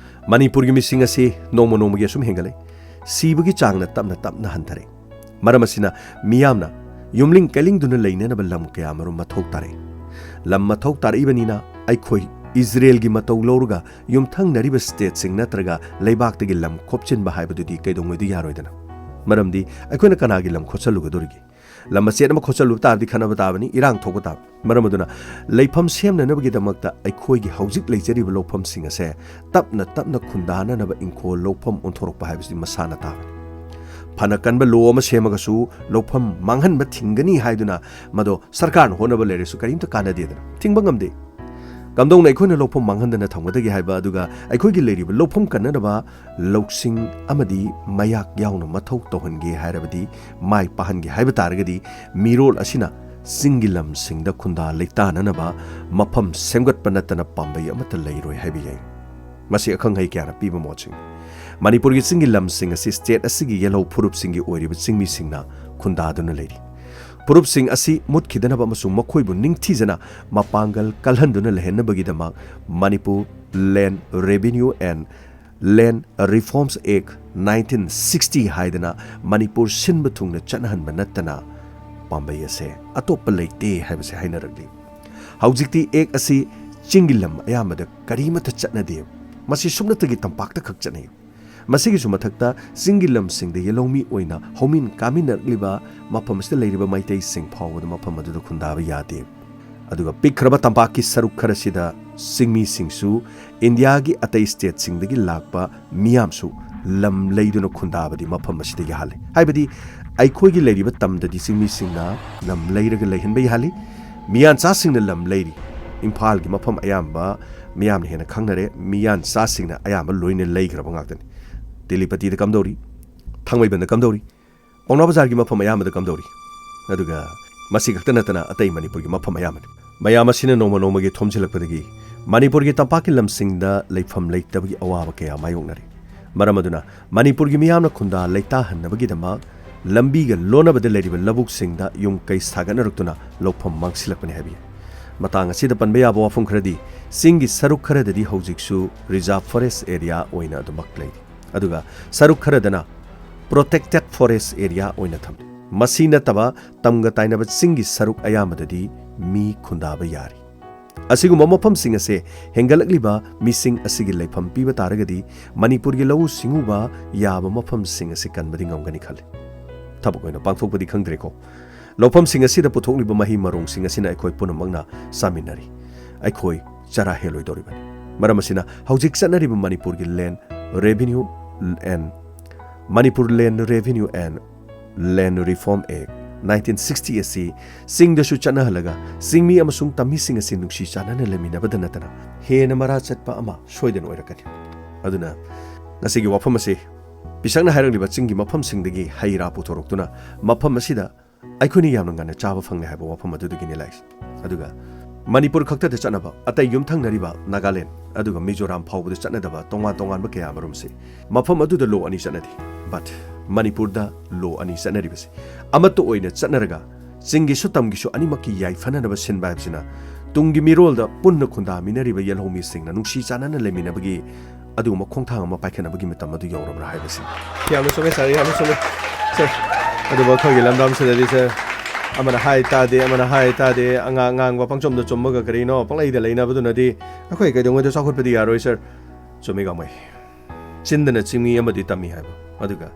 ꯃꯅꯤꯄꯨꯔꯒꯤ ꯃꯤꯁꯤꯡ ꯑꯁꯤ ꯅꯣꯡꯃꯒꯤ ꯑꯁꯨꯝ ꯍꯦꯟꯒꯠꯂꯦ ꯁꯤꯕꯒꯤ ꯆꯥꯡꯅ ꯇꯞꯅ ꯍꯟꯊꯔꯦ ꯃꯔꯝ ꯑꯁꯤꯅ ꯃꯤꯌꯥꯝꯅ ꯌꯨꯝꯂꯤꯡ ꯀꯩꯂꯤꯡꯗꯨꯅ ꯂꯩꯅꯅꯕ ꯂꯝ ꯀꯌꯥꯃꯔꯨꯝ ꯃꯊꯧ ꯇꯥꯔꯛꯏ ꯂꯝ ꯃꯊꯧ ꯇꯥꯔꯛꯏꯕꯅꯤꯅ ꯑꯩꯈꯣꯏ ꯏꯖꯔꯦꯜꯒꯤ ꯃꯇꯧ ꯂꯧꯔꯒ ꯌꯨꯝꯊꯪꯅꯔꯤꯕ ꯁ꯭ꯇꯦꯠꯁꯤꯡ ꯅꯠꯇ꯭ꯔꯒ ꯂꯩꯕꯥꯛꯇꯒꯤ ꯂꯝ ꯈꯣꯞꯆꯤꯟꯕ ꯍꯥꯏꯕꯗꯨꯗꯤ ꯀꯩꯗꯧꯉꯩꯗꯤ ꯌꯥꯔꯣꯏꯗꯅ ꯃꯔꯝꯗꯤ ꯑꯩꯈꯣꯏꯅ ꯀꯅꯥꯒꯤ ꯂꯝ ꯈꯣꯠꯆꯜꯂꯨꯒꯗꯣꯔꯤꯒꯦ ꯂꯝ ꯃꯆꯦꯠ ꯑꯃ ꯈꯣꯠꯆꯜꯂꯨꯕ ꯇꯥꯔꯗꯤ ꯈꯟꯅꯕ ꯇꯥꯕꯅꯤ ꯏꯔꯥꯡ ꯊꯣꯛꯄ ꯇꯥꯕꯅꯤ ꯃꯔꯝ ꯑꯗꯨꯅ ꯂꯩꯐꯝ ꯁꯦꯝꯅꯅꯕꯒꯤꯗꯃꯛꯇ ꯑꯩꯈꯣꯏꯒꯤ ꯍꯧꯖꯤꯛ ꯂꯩꯖꯔꯤꯕ ꯂꯧꯐꯝꯁꯤꯡ ꯑꯁꯦ ꯇꯞꯅ ꯈꯨꯟꯗꯥꯅꯅꯕ ꯏꯪꯈꯣꯜ ꯂꯧꯐꯝ ꯑꯣꯟꯊꯣꯔꯛꯄ ꯍꯥꯏꯕꯁꯤ ꯃꯁꯥꯅ ꯇꯥꯕꯅꯤ ꯐꯅ ꯀꯟꯕ ꯂꯣ ꯑꯃ ꯁꯦꯝꯃꯒꯁꯨ ꯂꯧꯐꯝ ꯃꯥꯡꯍꯟꯕ ꯊꯤꯡꯒꯅꯤ ꯍꯥꯏꯗꯨꯅ ꯃꯗꯣ ꯁꯔꯀꯥꯔꯅ ꯍꯣꯠꯅꯕ ꯂꯩꯔꯁꯨ ꯀꯔꯤꯝꯇ ꯀꯥꯟꯅꯗꯦꯗꯅ ꯊꯤꯡꯕ ꯉꯝꯗꯦ ꯀꯝꯗꯧꯅ ꯑꯩꯈꯣꯏꯅ ꯂꯧꯐꯝ ꯃꯥꯡꯍꯟꯗꯅ ꯊꯝꯒꯗꯒꯦ ꯍꯥꯏꯕ ꯑꯗꯨꯒ ꯑꯩꯈꯣꯏꯒꯤ ꯂꯩꯔꯤꯕ ꯂꯧꯐꯝ ꯀꯟꯅꯅꯕ ꯂꯧꯁꯤꯡ ꯑꯃꯗꯤ ꯃꯌꯥꯛ ꯌꯥꯎꯅ ꯃꯊꯧ ꯇꯧꯍꯟꯒꯦ ꯍꯥꯏꯔꯕꯗꯤ ꯃꯥꯏ ꯄꯥꯛꯍꯟꯒꯦ ꯍꯥꯏꯕ ꯇꯥꯔꯒꯗꯤ ꯃꯤꯔꯣꯜ ꯑꯁꯤꯅ ꯆꯤꯡꯒꯤ ꯂꯝꯁꯤꯡꯗ ꯈꯨꯟꯗꯥ ꯂꯩꯇꯥꯅꯅꯕ ꯃꯐꯝ ꯁꯦꯝꯒꯠꯄ ꯅꯠꯇꯅ ꯄꯥꯝꯕꯩ ꯑꯃꯠꯇ ꯂꯩꯔꯣꯏ ꯍꯥꯏꯕ ꯌꯥꯏ ꯃꯁꯤ ꯑꯈꯪ ꯑꯍꯩ ꯀꯌꯥꯅ ꯄꯤꯕ ꯃꯣꯠꯁꯤꯡ ꯃꯅꯤꯄꯨꯔꯒꯤ ꯆꯤꯡꯒꯤ ꯂꯝꯁꯤꯡ ꯑꯁꯤ ꯁ꯭ꯇꯦꯠ ꯑꯁꯤꯒꯤ ꯌꯦꯜꯍꯧ ꯐꯨꯔꯨꯞꯁꯤꯡꯒꯤ ꯑꯣꯏꯔꯤꯕ ꯆꯤꯡꯃꯤꯁꯤꯡꯅ ꯈꯨꯟꯗꯥꯗꯨꯅ ꯂꯩꯔꯤ ꯐꯨꯔꯨꯞꯁꯤꯡ ꯑꯁꯤ ꯃꯨꯠꯈꯤꯗꯅꯕ ꯑꯃꯁꯨꯡ ꯃꯈꯣꯏꯕꯨ ꯅꯤꯡꯊꯤꯖꯅ ꯃꯄꯥꯡꯒꯜ ꯀꯜꯍꯟꯗꯨꯅ ꯂꯩꯍꯟꯅꯕꯒꯤꯗꯃꯛ ꯃꯅꯤꯄꯨꯔ ꯂꯦꯟ ꯔꯦꯚꯤꯅ꯭ꯌꯨ ꯑꯦꯟ ꯂꯦꯟ ꯔꯤꯐꯣꯔꯝꯁ ꯑꯦꯛ 1960 ꯍꯥꯏꯗꯅ ꯃꯅꯤꯄꯨꯔ ꯁꯤꯟꯕ ꯊꯨꯡꯅ ꯆꯠꯅꯍꯟꯕ ꯅꯠꯇꯅ ꯄꯥꯝꯕꯩ ꯑꯁꯦ ꯑꯇꯣꯞꯄ ꯂꯩꯇꯦ ꯍꯥꯏꯕꯁꯦ ꯍꯥꯏꯅꯔꯛꯂꯤ ꯍꯧꯖꯤꯛꯇꯤ ꯑꯦꯛ ꯑꯁꯤ ꯆꯤꯡꯒꯤ ꯂꯝ ꯑꯌꯥꯝꯕꯗ ꯀꯔꯤꯃꯠꯇ ꯆꯠꯅꯗꯦ ꯃꯁꯤ ꯁꯨꯞꯅꯇꯒꯤ ꯇꯝꯄꯥꯛꯇ ꯈꯛ ꯆꯠꯅꯩ ꯃꯁꯤꯒꯤꯁꯨ ꯃꯊꯛꯇ ꯆꯤꯡꯒꯤ ꯂꯝꯁꯤꯡꯗ ꯌꯦꯜꯍꯧꯃꯤ ꯑꯣꯏꯅ ꯍꯧꯃꯤꯟ ꯀꯥꯃꯤꯟꯅꯔꯛꯂꯤꯕ ꯃꯐꯝ ꯑꯁꯤꯗ ꯂꯩꯔꯤꯕ ꯃꯩꯇꯩꯁꯤꯡ ꯐꯥꯎꯕꯗ ꯃꯐꯝ ꯑꯗꯨꯗ ꯈꯨꯟꯗꯥꯕ ꯌꯥꯗꯦ ꯑꯗꯨꯒ ꯄꯤꯛꯈ꯭ꯔꯕ ꯇꯝꯄꯥꯛꯀꯤ ꯁꯔꯨꯛ ꯈꯔꯁꯤꯗ ꯆꯤꯡꯃꯤꯁꯤꯡꯁꯨ ꯏꯟꯗꯤꯌꯥꯒꯤ ꯑꯇꯩ ꯁ꯭ꯇꯦꯠꯁꯤꯡꯗꯒꯤ ꯂꯥꯛꯄ ꯃꯤꯌꯥꯝꯁꯨ ꯂꯝ ꯂꯩꯗꯨꯅ ꯈꯨꯟꯗꯥꯕꯗꯤ ꯃꯐꯝ ꯑꯁꯤꯗ ꯌꯥꯍꯜꯂꯤ ꯍꯥꯏꯕꯗꯤ ꯑꯩꯈꯣꯏꯒꯤ ꯂꯩꯔꯤꯕ ꯇꯝꯗꯗꯤ ꯆꯤꯡꯃꯤꯁꯤꯡꯅ ꯂꯝ ꯂꯩꯔꯒ ꯂꯩꯍꯟꯕ ꯌꯥꯍꯜꯂꯤ ꯃꯤꯌꯥꯟꯆꯥꯁꯤꯡꯅ ꯂꯝ ꯂꯩꯔꯤ ꯏꯝꯐꯥꯜꯒꯤ ꯃꯐꯝ ꯑꯌꯥꯝꯕ ꯃꯤꯌꯥꯝꯅ ꯍꯦꯟꯅ ꯈꯪꯅꯔꯦ ꯃꯤꯌꯥꯟꯆꯥꯁꯤꯡꯅ ꯑꯌꯥꯝꯕ ꯂꯣꯏꯅ ꯂꯩꯈ꯭ꯔꯕ ꯉꯥꯛꯇꯅꯤ ꯇꯦꯂꯤꯄꯇꯤꯗ ꯀꯝꯗꯧꯔꯤ ꯊꯥꯡꯃꯩꯕꯟꯗ ꯀꯝꯗꯧꯔꯤ ꯄꯥꯎꯅꯥ ꯕꯖꯥꯔꯒꯤ ꯃꯐꯝ ꯑꯌꯥꯝꯕꯗ ꯀꯝꯗꯧꯔꯤ ꯑꯗꯨꯒ ꯃꯁꯤ ꯈꯛꯇ ꯅꯠꯇꯅ ꯑꯇꯩ ꯃꯅꯤꯄꯨꯔꯒꯤ ꯃꯐꯝ ꯑꯌꯥꯝꯕꯅꯤ ꯃꯌꯥꯝ ꯑꯁꯤꯅ ꯅꯣꯡꯃ ꯅꯣꯡꯃꯒꯤ ꯊꯣꯝꯖꯤꯜꯂꯛꯄꯗꯒꯤ ꯃꯅꯤꯄꯨꯔꯒꯤ ꯇꯝꯄꯥꯛꯀꯤ ꯂꯝꯁꯤꯡꯗ ꯂꯩꯐꯝ ꯂꯩꯇꯕꯒꯤ ꯑꯋꯥꯕ ꯀꯌꯥ ꯃꯥꯌꯣꯛꯅꯔꯤ ꯃꯔꯝ ꯑꯗꯨꯅ ꯃꯅꯤꯄꯨꯔꯒꯤ ꯃꯤꯌꯥꯝꯅ ꯈꯨꯟꯗꯥ ꯂꯩꯇꯥꯍꯟꯅꯕꯒꯤꯗꯃꯛ ꯂꯝꯕꯤꯒ ꯂꯣꯟꯅꯕꯗ ꯂꯩꯔꯤꯕ ꯂꯧꯕꯨꯛꯁꯤꯡꯗ ꯌꯨꯝ ꯀꯩ ꯁꯥꯒꯠꯅꯔꯛꯇꯨꯅ ꯂꯧꯐꯝ ꯃꯥꯡꯁꯤꯜꯂꯛꯄꯅꯤ ꯍꯥꯏꯕ ꯌꯥꯏ ꯃꯇꯥꯡ ꯑꯁꯤꯗ ꯄꯟꯕ ꯌꯥꯕ ꯋꯥꯐꯝ ꯈꯔꯗꯤ ꯆꯤꯡꯒꯤ ꯁꯔꯨꯛ ꯈꯔꯗꯗꯤ ꯍꯧꯖꯤꯛꯁꯨ ꯔꯤꯖꯥꯔꯚ ꯐꯣꯔꯦꯁꯠ ꯑꯦꯔꯤꯌꯥ ꯑꯣꯏꯅ ꯑꯗꯨꯃꯛ ꯂꯩꯔꯤ ꯑꯗꯨꯒ ꯁꯔꯨꯛ ꯈꯔꯗꯅ ꯄ꯭ꯔꯣꯇꯦꯛꯇꯦꯗ ꯐꯣꯔꯦꯁꯠ ꯑꯦꯔꯤꯌꯥ ꯑꯣꯏꯅ ꯊꯝꯂꯤ ꯃꯁꯤ ꯅꯠꯇꯕ ꯇꯝꯒ ꯇꯥꯏꯅꯕ ꯆꯤꯡꯒꯤ ꯁꯔꯨꯛ ꯑꯌꯥꯝꯕꯗꯗꯤ ꯃꯤ ꯈꯨꯟꯗꯥꯕ ꯌꯥꯔꯤ ꯑꯁꯤꯒꯨꯝꯕ ꯃꯐꯝꯁꯤꯡ ꯑꯁꯦ ꯍꯦꯟꯒꯠꯂꯛꯂꯤꯕ ꯃꯤꯁꯤꯡ ꯑꯁꯤꯒꯤ ꯂꯩꯐꯝ ꯄꯤꯕ ꯇꯥꯔꯒꯗꯤ ꯃꯅꯤꯄꯨꯔꯒꯤ ꯂꯧꯎ ꯁꯤꯡꯎꯕ ꯌꯥꯕ ꯃꯐꯝꯁꯤꯡ ꯑꯁꯤ ꯀꯟꯕꯗꯤ ꯉꯝꯒꯅꯤ ꯈꯜꯂꯤ ꯊꯕꯛ ꯑꯣꯏꯅ ꯄꯥꯡꯊꯣꯛꯄꯗꯤ ꯈꯪꯗ꯭ꯔꯦꯀꯣ ꯂꯧꯐꯝꯁꯤꯡ ꯑꯁꯤꯗ ꯄꯨꯊꯣꯛꯂꯤꯕ ꯃꯍꯩ ꯃꯔꯣꯡꯁꯤꯡ ꯑꯁꯤꯅ ꯑꯩꯈꯣꯏ ꯄꯨꯝꯅꯃꯛꯅ ꯆꯥꯃꯤꯟꯅꯔꯤ ꯑꯩꯈꯣꯏ ꯆꯔꯥ ꯍꯦꯜꯂꯣꯏꯗꯧꯔꯤꯕꯅꯤ ꯃꯔꯝ ꯑꯁꯤꯅ ꯍꯧꯖꯤꯛ ꯆꯠꯅꯔꯤꯕ ꯃꯅꯤꯄꯨꯔꯒꯤ ꯂꯦꯟ ꯔꯦꯚꯤꯅ꯭ꯌꯨ ꯑꯦꯟ ꯃꯅꯤꯄꯨꯔ ꯂꯦꯟ ꯔꯦꯚꯤꯅ꯭ꯌꯨ ꯑꯦꯟ ꯂꯦꯟ ꯔꯤꯐꯣꯔꯝ ꯑꯦꯛ 1960 ꯑꯁꯤ ꯆꯤꯡꯗꯁꯨ ꯆꯠꯅꯍꯜꯂꯒ ꯆꯤꯡꯃꯤ ꯑꯃꯁꯨꯡ ꯇꯝꯃꯤꯁꯤꯡ ꯑꯁꯤ ꯅꯨꯡꯁꯤ ꯆꯥꯟꯅꯅ ꯂꯩꯃꯤꯟꯅꯕꯗ ꯅꯠꯇꯅ ꯍꯦꯟꯅ ꯃꯔꯥ ꯆꯠꯄ ꯑꯃ ꯁꯣꯏꯗꯅ ꯑꯣꯏꯔꯛꯀꯅꯤ ꯑꯗꯨꯅ ꯉꯁꯤꯒꯤ ꯋꯥꯐꯝ ꯑꯁꯤ ꯄꯤꯁꯛꯅ ꯍꯥꯏꯔꯛꯂꯤꯕ ꯆꯤꯡꯒꯤ ꯃꯐꯝꯁꯤꯡꯗꯒꯤ ꯍꯩ ꯔꯥ ꯄꯨꯊꯣꯔꯛꯇꯨꯅ ꯃꯐꯝ ꯑꯁꯤꯗ ꯑꯩꯈꯣꯏꯅ ꯌꯥꯝꯅ ꯉꯟꯅ ꯆꯥꯕ ꯐꯪꯂꯦ ꯍꯥꯏꯕ ꯋꯥꯐꯝ ꯑꯗꯨꯗꯒꯤꯅꯤ ꯂꯥꯛꯏꯁꯤ ꯑꯗꯨꯒ ꯃꯅꯤꯄꯨꯔ ꯈꯛꯇꯗ ꯆꯠꯅꯕ ꯑꯇꯩ ꯌꯨꯝꯊꯪꯅꯔꯤꯕ ꯅꯥꯒꯥꯂꯦꯟ ꯑꯗꯨꯒ ꯃꯤꯖꯣꯔꯥꯝ ꯐꯥꯎꯕꯗ ꯆꯠꯅꯗꯕ ꯇꯣꯉꯥꯟ ꯇꯣꯉꯥꯟꯕ ꯀꯌꯥ ꯃꯔꯨꯝꯁꯤ ꯃꯐꯝ ꯑꯗꯨꯗ ꯂꯣ ꯑꯅꯤ ꯆꯠꯅꯗꯦ ꯕꯠ ꯃꯅꯤꯄꯨꯔꯗ ꯂꯣ ꯑꯅꯤ ꯆꯠꯅꯔꯤꯕꯁꯤ ꯑꯃꯠꯇ ꯑꯣꯏꯅ ꯆꯠꯅꯔꯒ ꯆꯤꯡꯒꯤꯁꯨ ꯇꯝꯒꯤꯁꯨ ꯑꯅꯤꯃꯛꯀꯤ ꯌꯥꯏꯐꯅꯅꯕ ꯁꯤꯟꯕ ꯍꯥꯏꯕꯁꯤꯅ ꯇꯨꯡꯒꯤ ꯃꯤꯔꯣꯜꯗ ꯄꯨꯟꯅ ꯈꯨꯟꯗꯥꯃꯤꯟꯅꯔꯤꯕ ꯌꯦꯜꯍꯧꯃꯤꯁꯤꯡꯅ ꯅꯨꯡꯁꯤ ꯆꯥꯟꯅꯅ ꯂꯩꯃꯤꯟꯅꯕꯒꯤ ꯑꯗꯨꯒꯨꯝꯕ ꯈꯣꯡꯊꯥꯡ ꯑꯃ ꯄꯥꯏꯈꯠꯅꯕꯒꯤ ꯃꯇꯝ ꯑꯗꯨ ꯌꯧꯔꯕ꯭ꯔꯥ ꯍꯥꯏꯕꯁꯤ ꯌꯥꯝꯅ ꯆꯨꯝꯃꯦ ꯁꯥꯔ ꯌꯥꯝꯅ ꯆꯨꯝꯃꯦ ꯁꯥꯔ ꯑꯗꯨꯕꯨ ꯑꯩꯈꯣꯏꯒꯤ ꯂꯝꯗꯝꯁꯤꯗꯗꯤ ꯁꯥꯔ ꯑꯃꯅ ꯍꯥꯏ ꯇꯥꯗꯦ ꯑꯃꯅ ꯍꯥꯏ ꯇꯥꯗꯦ ꯑꯉꯥꯡꯕ ꯄꯪꯆꯣꯝꯗ ꯆꯨꯝꯃꯒ ꯀꯔꯤꯅꯣ ꯄꯪꯂꯩꯗ ꯂꯩꯅꯕꯗꯨꯅꯗꯤ ꯑꯩꯈꯣꯏ ꯀꯩꯗꯧꯉꯩꯗ ꯆꯥꯎꯈꯠꯄꯗꯤ ꯌꯥꯔꯣꯏ ꯁꯥꯔ ꯆꯨꯝꯃꯤ ꯒꯥꯡꯃꯩ ꯆꯤꯟꯗꯅ ꯆꯤꯡꯃꯤ ꯑꯃꯗꯤ ꯇꯝꯃꯤ ꯍꯥꯏꯕ ꯑꯗꯨꯒ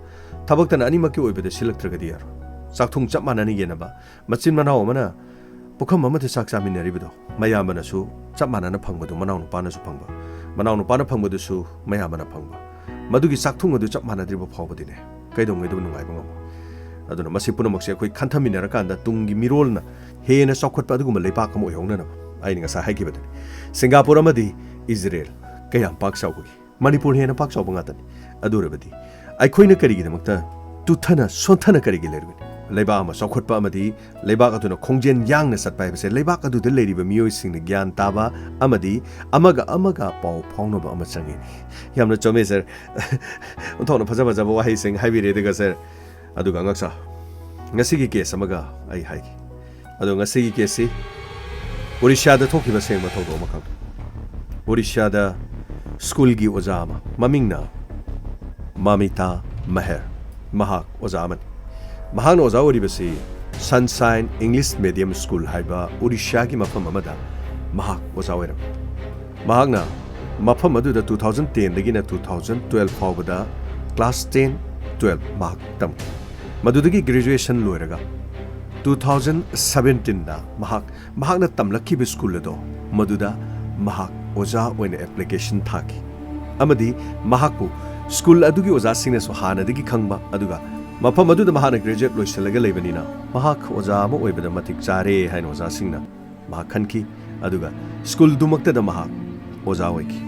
ꯊꯕꯛꯇꯅ ꯑꯅꯤꯃꯛꯀꯤ ꯑꯣꯏꯕꯗ ꯁꯤꯜꯂꯛꯇ꯭ꯔꯒꯗꯤ ꯌꯥꯔꯣꯏ ꯆꯥꯛꯊꯨꯡ ꯆꯞ ꯃꯥꯟꯅꯅ ꯌꯦꯟꯅꯕ ꯃꯆꯤꯟ ꯃꯅꯥꯎ ꯑꯃꯅ ꯄꯨꯈꯝ ꯑꯃꯗ ꯆꯥꯛ ꯆꯥꯃꯤꯟꯅꯔꯤꯕꯗꯣ ꯃꯌꯥꯝꯕꯅꯁꯨ ꯆꯞ ꯃꯥꯟꯅꯅ ꯐꯪꯕꯗꯨ ꯃꯅꯥꯎ ꯅꯨꯄꯥꯅꯁꯨ ꯐꯪꯕ ꯃꯅꯥꯎ ꯅꯨꯄꯥꯅ ꯐꯪꯕꯗꯨꯁꯨ ꯃꯌꯥꯝꯕꯅ ꯐꯪꯕ ꯃꯗꯨꯒꯤ ꯆꯥꯛꯊꯨꯡ ꯑꯗꯨ ꯆꯞ ꯃꯥꯟꯅꯗ꯭ꯔꯤꯕ ꯐꯥꯎꯕꯗꯤꯅꯦ ꯀꯩꯗꯧꯉꯩꯗꯕꯨ ꯅꯨꯡꯉꯥꯏꯕ ꯉꯝꯃꯣꯏ ꯑꯗꯨꯅ ꯃꯁꯤ ꯄꯨꯝꯅꯃꯛꯁꯦ ꯑꯩꯈꯣꯏ ꯈꯟꯊꯃꯤꯟꯅꯔꯀꯥꯟꯗ ꯇꯨꯡꯒꯤ ꯃꯤꯔꯣꯜꯅ ꯍꯦꯟꯅ ꯆꯥꯎꯈꯠꯄ ꯑꯗꯨꯒꯨꯝꯕ ꯂꯩꯕꯥꯛ ꯑꯃ ꯑꯣꯏꯍꯧꯅꯅꯕ ꯑꯩꯅ ꯉꯁꯥꯏ ꯍꯥꯏꯈꯤꯕꯗꯨꯅꯤ ꯁꯤꯡꯒꯥꯄꯨꯔ ꯑꯃꯗꯤ ꯏꯖꯔꯦꯜ ꯀꯌꯥꯝ ꯄꯥꯛ ꯆꯥꯎꯕꯒꯤ ꯃꯅꯤꯄꯨꯔ ꯍꯦꯟꯅ ꯄꯥꯛ ꯆꯥꯎꯕ ꯉꯥꯛꯇꯅꯤ ꯑꯗꯨ ꯑꯣꯏꯔꯕꯗꯤ ꯑꯩꯈꯣꯏꯅ ꯀꯔꯤꯒꯤꯗꯃꯛꯇ ꯇꯨꯊꯅ ꯁꯣꯟꯊꯅ ꯀꯔꯤꯒꯤ ꯂꯩꯔꯨꯒꯅꯤ ꯂꯩꯕꯥꯛ ꯑꯃ ꯆꯥꯎꯈꯠꯄ ꯑꯃꯗꯤ ꯂꯩꯕꯥꯛ ꯑꯗꯨꯅ ꯈꯣꯡꯖꯦꯜ ꯌꯥꯡꯅ ꯆꯠꯄ ꯍꯥꯏꯕꯁꯦ ꯂꯩꯕꯥꯛ ꯑꯗꯨꯗ ꯂꯩꯔꯤꯕ ꯃꯤꯑꯣꯏꯁꯤꯡꯅ ꯒ꯭ꯌꯥꯟ ꯇꯥꯕ ꯑꯃꯗꯤ ꯑꯃꯒ ꯄꯥꯎ ꯐꯥꯎꯅꯕ ꯑꯃ ꯆꯪꯉꯤꯅꯤ ꯌꯥꯝꯅ ꯆꯨꯝꯃꯦ ꯁꯥꯔ ꯑꯣꯟꯊꯣꯛꯅ ꯐꯖ ꯐꯖꯕ ꯋꯥꯍꯩꯁꯤꯡ ꯍꯥꯏꯕꯤꯔꯦ ꯑꯗꯨꯒ ꯁꯥꯔ ꯑꯗꯨꯒ ꯉꯛꯁꯥ ꯉꯁꯤꯒꯤ ꯀꯦꯁ ꯑꯃꯒ ꯑꯩ ꯍꯥꯏꯒꯦ ꯑꯗꯣ ꯉꯁꯤꯒꯤ ꯀꯦꯁꯁꯤ ꯑꯣꯔꯤꯁꯥꯗ ꯊꯣꯛꯈꯤꯕ ꯁꯦꯡꯕ ꯊꯧꯗꯣꯛ ꯑꯃꯈꯛ ꯑꯣꯔꯤꯁꯥꯗ ꯁ꯭ꯀꯨꯜꯒꯤ ꯑꯣꯖꯥ ꯑꯃ ꯃꯃꯤꯡꯅ ꯃꯃꯤꯇꯥ ꯃꯍꯦꯔ ꯃꯍꯥꯛ ꯑꯣꯖꯥ ꯑꯃꯅꯤ ꯃꯍꯥꯛꯅ ꯑꯣꯖꯥ ꯑꯣꯏꯔꯤꯕꯁꯤ ꯁꯟꯁꯥꯏꯟ ꯏꯪꯂꯤꯁ ꯃꯦꯗꯤꯌꯝ ꯁ꯭ꯀꯨꯜ ꯍꯥꯏꯕ ꯑꯣꯔꯤꯁꯥꯒꯤ ꯃꯐꯝ ꯑꯃꯗ ꯃꯍꯥꯛ ꯑꯣꯖꯥ ꯑꯣꯏꯔꯝꯃꯤ ꯃꯍꯥꯛꯅ ꯃꯐꯝ ꯑꯗꯨꯗ 2010ꯗꯒꯤꯅ 2012 ꯐꯥꯎꯕꯗ ꯀ꯭ꯂꯥꯁ 10, 12 ꯃꯍꯥꯛ ꯇꯝꯈꯤ ꯃꯗꯨꯗꯒꯤ ꯒ꯭ꯔꯦꯖꯨꯑꯦꯁꯟ ꯂꯣꯏꯔꯒ 2017ꯗ ꯃꯍꯥꯛꯅ ꯇꯝꯂꯛꯈꯤꯕ ꯁ꯭ꯀꯨꯜ ꯑꯗꯣ ꯃꯗꯨꯗ ꯃꯍꯥꯛ ꯑꯣꯖꯥ ꯑꯣꯏꯅ ꯑꯦꯄ꯭ꯂꯤꯀꯦꯁꯟ ꯊꯥꯈꯤ ꯑꯃꯗꯤ ꯃꯍꯥꯛꯄꯨ ꯁ꯭ꯀꯨꯜ ꯑꯗꯨꯒꯤ ꯑꯣꯖꯥꯁꯤꯡꯅꯁꯨ ꯍꯥꯟꯅꯗꯒꯤ ꯈꯪꯕ ꯑꯗꯨꯒ ꯃꯐꯝ ꯑꯗꯨꯗ ꯃꯍꯥꯛꯅ ꯒ꯭ꯔꯦꯖꯨꯑꯦꯠ ꯂꯣꯏꯁꯤꯜꯂꯒ ꯂꯩꯕꯅꯤꯅ ꯃꯍꯥꯛ ꯑꯣꯖꯥ ꯑꯃ ꯑꯣꯏꯕꯗ ꯃꯇꯤꯛ ꯆꯥꯔꯦ ꯍꯥꯏꯅ ꯑꯣꯖꯥꯁꯤꯡꯅ ꯃꯍꯥꯛ ꯈꯟꯈꯤ aduga school dumakta da mahak oja oiki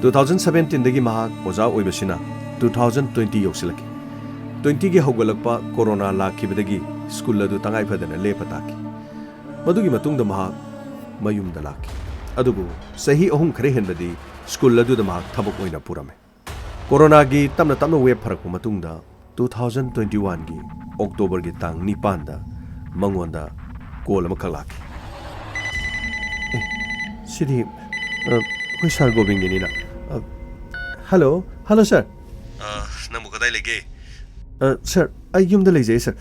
2017 dagi mahak oja oibasina 2020 yoksilaki 20 gi haugalakpa corona lakhibadagi school adu tangai phadana lepataki madugi matungda mahak mayumda lakhi adubu sahi ahum khare henbadi school adu da mahak thabak oina purame corona gi tamna tamna wave pharakpa matungda 2021 gi October gi tang 9 da mangonda call ama khalaki Sidi koi sir Gobind ni na hello sir namu kadai lege sir ai yum da leje sir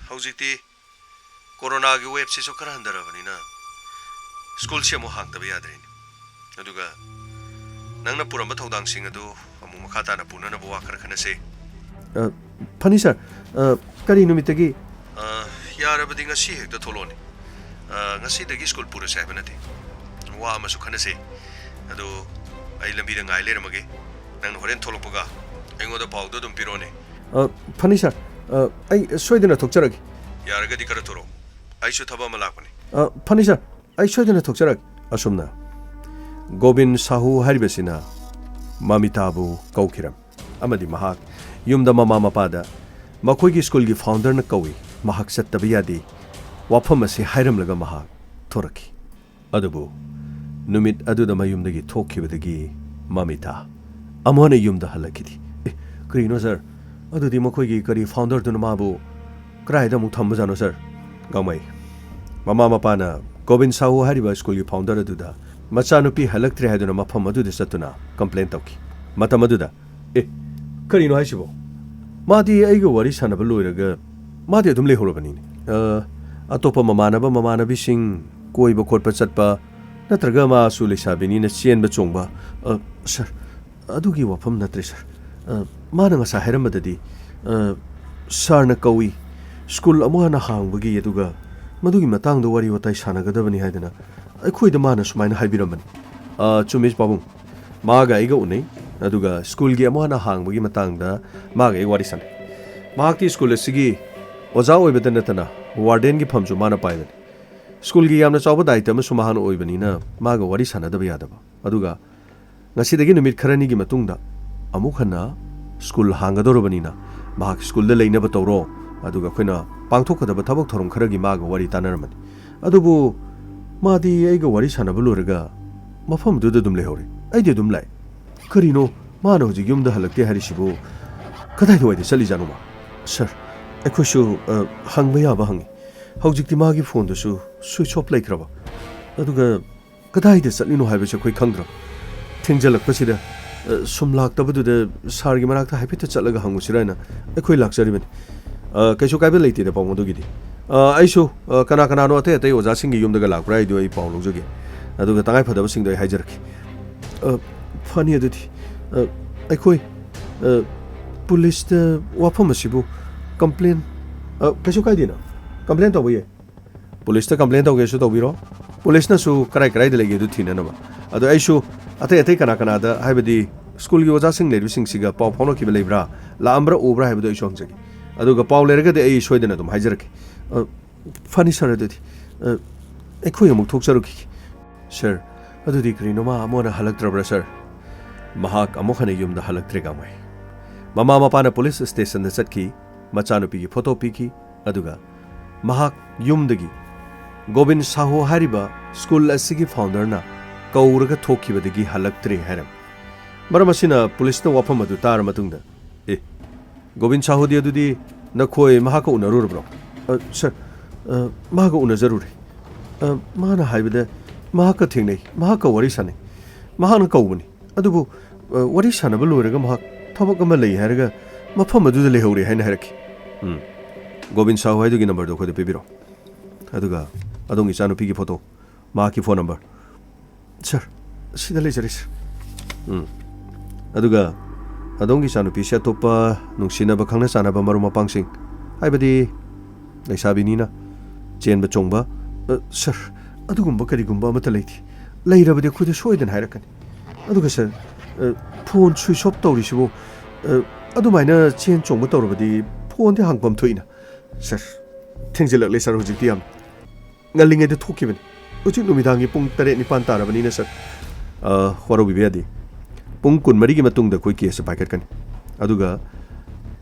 hojikti corona gi wave se so khara handarabani na school se mo hang da yadre aduga nangna puramba thodang sing adu amu makhata na punana bo wakar khana se Funny sir kari numitagi yarabadi ngasi hekta tholoni ngasi dagi school pura sai banati wa amasu khana se adu ai lambi da ngai leramage nang horen tholokpaga engoda pawdo dum pirone Funny sir ai soidana thokcharagi yaragadi kara thoro ai su thaba malakpani Funny sir ai soidana thokcharagi asumna Gobind Sahu haribasina mamitabu kaukiram amadi mahak yumda mama mapada makoigi school gi founder na kawi mahak satabiyadi wafam asi hairamlaga mahak thoraki adubu numit aduda mayumdagi thokibadagi mamita amona yumda halakidi krino sir adudi makoigi kari founder duna mabu kraida mu thambajano sir gamai mama mapana Gobind Sahu hariba school gi founder aduda machanupi halaktre haduna mafam aduda satuna complaint tawki matam aduda karino haisibo madi aiga wari sanaba loiraga madi adum lehorabani atopa mamanabi sing koiba khotpa chatpa natraga ma su lesabini na chenba chongba sir adugi wafam natre sir mana nga sa heramadadi sir na kawi school amana hangbagi aduga madugi matang do wari watai sanagadabani haidana aikhoida mana sumaina haibiramani chumis babung maga aiga unai aduga school gi amana hangbagi matangda maga ai wari san mahakti school asigi oja oibada natana warden gi phamju mana paidani school gi yamna chawba daita ma sumahan oibani na maga wari sanadaba yadaba aduga ngasi dagi numit kharani gi matungda amukhana school hangadorobani na mahak school da leina ba tawro aduga khoina pangthokadaba thabak thorom kharagi maga wari tanaramani adubu madi aiga wari sanaba loraga mafam du dum lehori ai de dum lai karino mano ji yumda halakte harisibu kadai do ide sali januma sir ekoshu hangba yaba hangi hojikti magi phone da su switch off laikraba aduga kadai de salino haibase khoi khangdra thingjalak pasida sumlak tabadu de sargi marakta haipita chalaga hangusirana ekhoi lakjari ben kaisu kaibe leite de pawmo dugidi aisu kana kana no ate ate oja singi yumdaga lakpra idu ai paw logjoge aduga tangai phadaba sing doi haijarki funny adudi aikoi police the wafam asibu complain kaisu kai dina complain to boye police the complain to gesu to biro police na su karai de lege du thina na ba adu aisu ate ate kana kana da haibadi school gi oja sing leru sing siga paw phono ki belebra la ambra obra haibadu aisu hangjagi aduga paw lerga de ai soidena dum haijarki funny sir adudi aikoi amuk thokcharuki sir adudi krino ma amona halaktrabra sir mahak amokhane yumda halaktrega mai mama mapana police station da chatki machanupi gi photo piki aduga mahak yumdagi Gobind Sahu hariba school asigi founder na kauraga thokibadagi halaktre haram maramasina police na wafam adu tar matungda Gobind Sahu di adudi nakhoi mahaka unarur bro sir mahaka unazaruri mana haibada mahaka thingnei mahaka wari sanai mahana kaubani adubu wari sanaba loiraga mahak thabak ama lei haraga mafam adu de lehori haina haraki Gobind Sahu haidugi number do khode pibiro aduga adongi chanu pigi photo mahaki phone number sir sida lejari sir aduga adongi chanu pi se topa nungsina ba khangna chana ba maruma pangsing haibadi leisabini na chen ba chongba sir adugumba karigumba amata leiti leirabadi khude soidan hairakani aduga sir phone switch off tawrisibu adumaina chen chongba tawrabadi phone de hangpam thoina sir thengjelak le sir hojikti am ngalinge de thokibani ucik numidangi pung taret nipan tarabani na sir waro bibiyadi pung kun mari gi matung da koi case packet kan aduga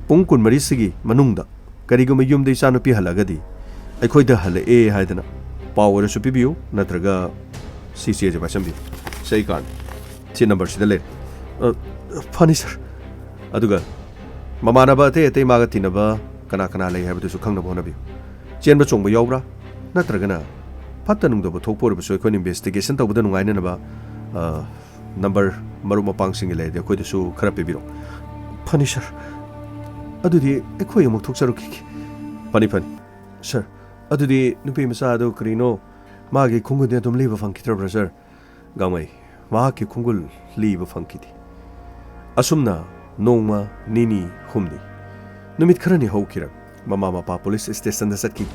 pung kun mari sigi manungda kariguma yumdai sanu pi halagadi akhoi da hale e haidana power su pibiu natraga CCA je basam bi sei kan chi number sida le funny sir aduga mamana ba te te maga tinaba kana kana le habdu su khangna bona bi chen ba chong ba yawra natraga na patanung da ba thokpor ba so khon investigation tawda nungai na ba number maru mapang sing le de khoi da su khara pe biro funny sir adudi ekhoi amuk thoksaru ki funny sir adudi nupi masa do krino magi khungul de tum liba fang kitar brother gamai ma ki khungul liba fang kiti asumna nongma nini humni numit kharani hokira mama mapa police station da satki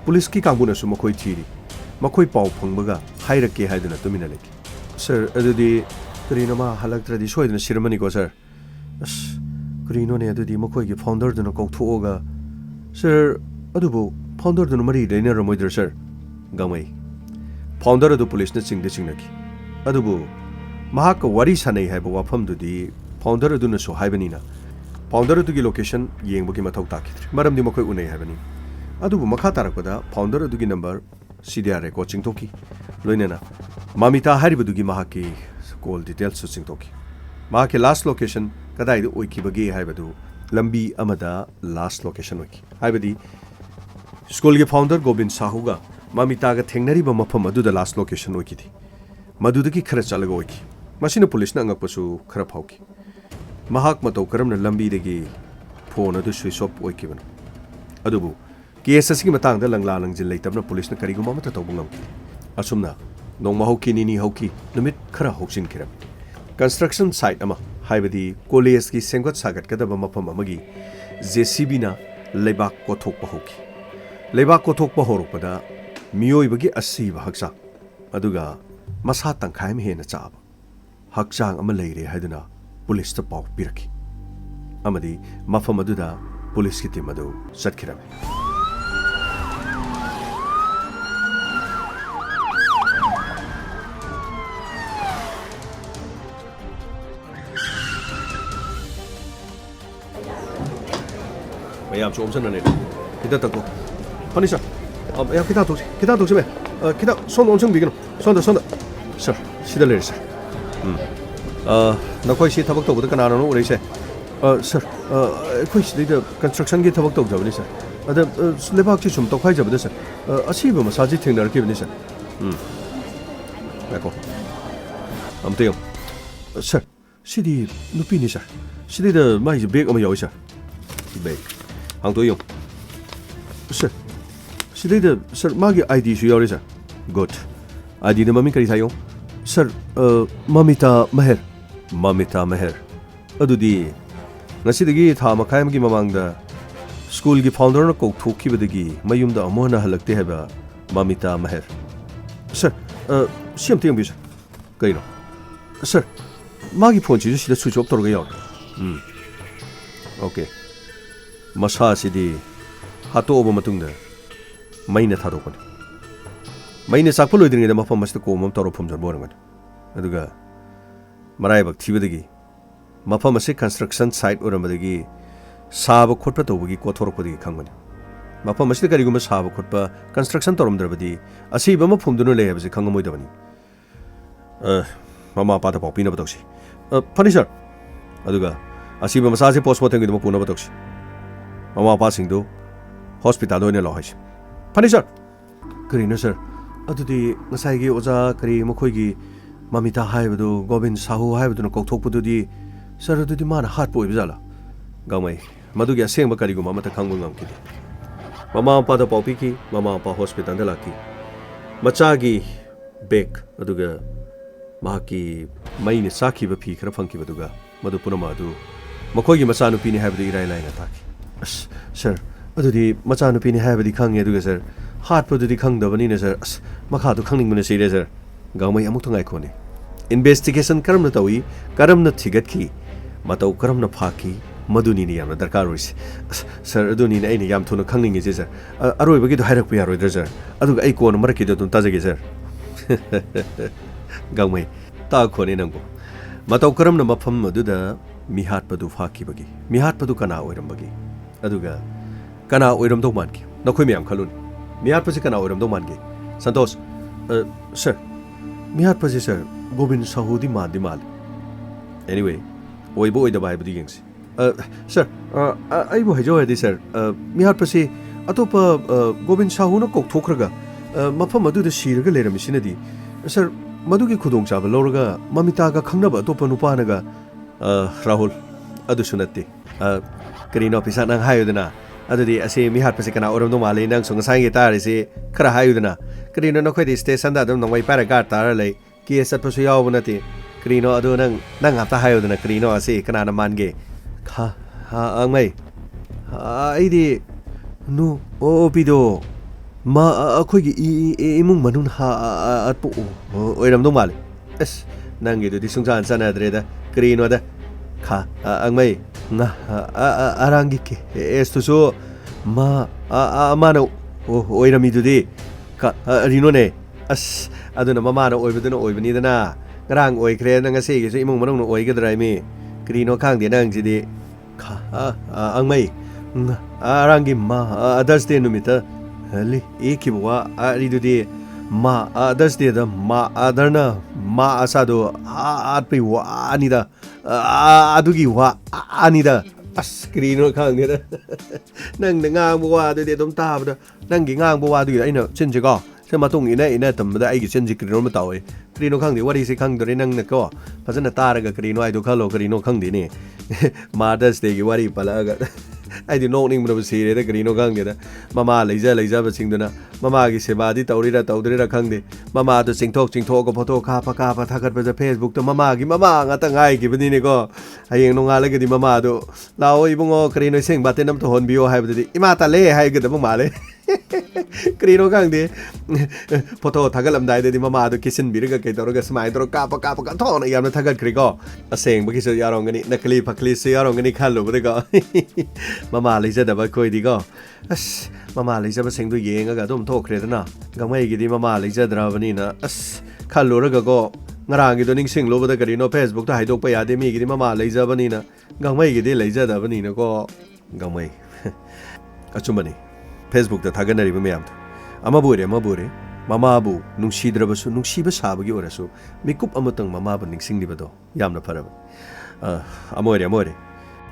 police ki kanguna su makoi thiri makoi pau phangbaga hairake haiduna tumina leki sir adudi krino ma halaktradi soiduna sirmani ko sir as krino ne adudi makoi gi founder duna kokthoga sir adubu founder duna mari leina ramoidra sir gamai founder adu police na chingde chingnaki adubu mahak wari sanai haiba wafam dudi founder adu na so haibani na founder adu gi location yengbogi mathau takidri maramdi makoi unai haibani adubu makha tarakpada founder adu gi number CDR ko chingtoki loinena mamita haribu gi mahaki call details su chingtoki mahaki last location kadai du oikibagi haibadu lambi amada last location oiki haibadi school ge founder Gobind Sahuga mamita ga thengnari ba mafam adu da last location oiki thi madu da ki khara chalaga oiki masina police na ngak pasu khara phauki mahak matau karamna lambi de gi phone adu switch off oiki ban adubu case asigi matang da langla langjil leitabna police na kariguma mata tawbungam asumna nongma hoki nini hoki numit khara hoksin kiram construction site ama haibadi college ki sengot sagat kadaba mafam amagi JCB na leibak kothok pa hoki leibak kothok pa horokpada miyoi bagi asiba haksa aduga masa tangkhai me hena chaba hakchang ama leire haiduna police ta paw piraki amadi mafam aduda police ki team adu satkiram mayam chom san ne kita tako panisha ya kita to me kita son onchung bigino son da sir sida le sir na koi si thabak to bu kana no ure se sir koi si de construction gi thabak to jabni sir ada lebak chi chum to khai jabde sir asi ba masaji thingnar ki bni sir nako amteyam sir sidi nupi ni sir sidi de mai big ama yaw sir big ang to yung sir sidai sir magi ID su yore sir good ID na mami kari thayo sir mamita meher adudi ngasidagi tha makai magi mamang da school gi founder na ko thoki badagi mayum da amona halakte haba mamita meher sir siam tiang bi sir kaino sir magi phone chi sida switch off torga yaw okay masa sidi hato oba matungda maina thadokon maina sakpol oidring da mafam masta ko mom taro phomjar borangan aduga marai bak thibadagi mafam ase construction site oramadagi saba khotpa tobagi kothorokpadi khangmani mafam ase kari guma saba khotpa construction toromdrabadi asi bama phumdunu le habse khangamoi dabani mama pa ta popina batokshi funny sir aduga asi bama sa se postmortem gi puna batokshi mama pa singdu hospital oine lo hais funny sir karina sir adudi ngasai gi oja kari mokhoi gi mamita haibadu Gobind Sahu haibadu no kokthokpudu di sir adudi mana heart boy bijala gamai madu gi aseng bakari gu mama ta khangbu ngam ki mama pa da popi ki mama pa hospital da laki macha gi bek aduga mahaki maine sakhi ba phi khara phangki baduga madu punama adu mokhoi gi macha nu pini haibadu irai laina taki sir adudi macha nu pini haibadi khange aduga sir heart podudi khangdabani ne sir makha du khangning mane sire sir gamai amuk thangai khone investigation karamna tawi karamna thigat ki matau karamna phaki maduni ni yamna darkar rois sir aduni ne aini yam thuna khangning ge sir aroi bagi du hairak pu yaroidra sir aduga ai kon marki du tajage sir Gangmei, ta khone nangbo. Matau karam na mafam maduda mihat padu fakibagi. Mihat padu kana oirambagi. Aduga kana oiram do manki. Nakoi miyam khalun. Mihat pasi kana oiram do manki. Santosh, sir. Mihat pasi sir. Gobind Sahudi madi mal. Anyway, oibo oida bai budi gengsi. Sir, aibo hajo hadi sir. Mihat pasi atopa Gobind Sahu na kok thokraga. Mafam maduda shiraga leramisinadi. Sir, madugi khudong chaba lorga mamitaga khangnaba atopa nupanaga Rahul adu sunatti. Karino pisa nang hayudana. Adudi ase mihat pasi kana oram do male nang sung sangi tari si kara hayudana. Karino no khodi station da dum nangwai paragar tara lei. Ki sat pasu yaw bunati. Karino adu nang hafta hayudana karino ase kana na mange. Ha angmai. Aidi no opido ma akhoi gi imung manun ha atpu oiram do male. Es nangi du disungsan sanadre da karino da kha angmai nga arangi ke esto so ma amano oirami dudi ka rino ne as aduna mama no oibaduna oibani dana ngarang oikre nang ase gi imung manung no oigadrai mi krino khang de nang jidi kha angmai arangi ma others day numita li ekibwa aridudi ma others day da ma adarna ma asado atpi wa anida adugi wa anida askrino khangeda nang ngang bwa de dom tabda nang gi ngang bwa du aina chinje ko se matung ina tamda ai gi chinje krino ma tawe krino khangdi wari se khangdore nang na ko fazana taraga krino ai do khalo krino khangdi ne mothers day gi wari palaga ai di noning mra sire da krino khangeda mama leija ba singduna mama gi sebadi tawrira tawdrira khangde mama to chingthok ko photo khapa thagat ba Facebook to mama ngata ngai gi bani ne ko hayeng no ngala gi mama do lao ibungo krino sing bate nam to hon bio hai badi ima ta le hai gi da male krino khangde photo thagalam dai de mama do kisin birga ke tawra smai tro kapa ka thon yam thagat kri ko aseng ba ki so yarong ngani nakli phakli se yarong ngani khalo bade ko mama leija da ba koi di ko as mama leija ba sing do yenga ga dum thokre dana gamai gi di mama leija dra bani na as khalo ra ga ko ngarang gi do ning sing lo bada krino Facebook ta haidok pa yade mi gi di mama leija bani na gamai gi di leija da bani na ko gamai achumani Facebook da thaganari ba mayam amabure mama bu nungsidrabasu nungsiba sabagi orasu mikup amatang mama ba ningsing libado yamna faraba amore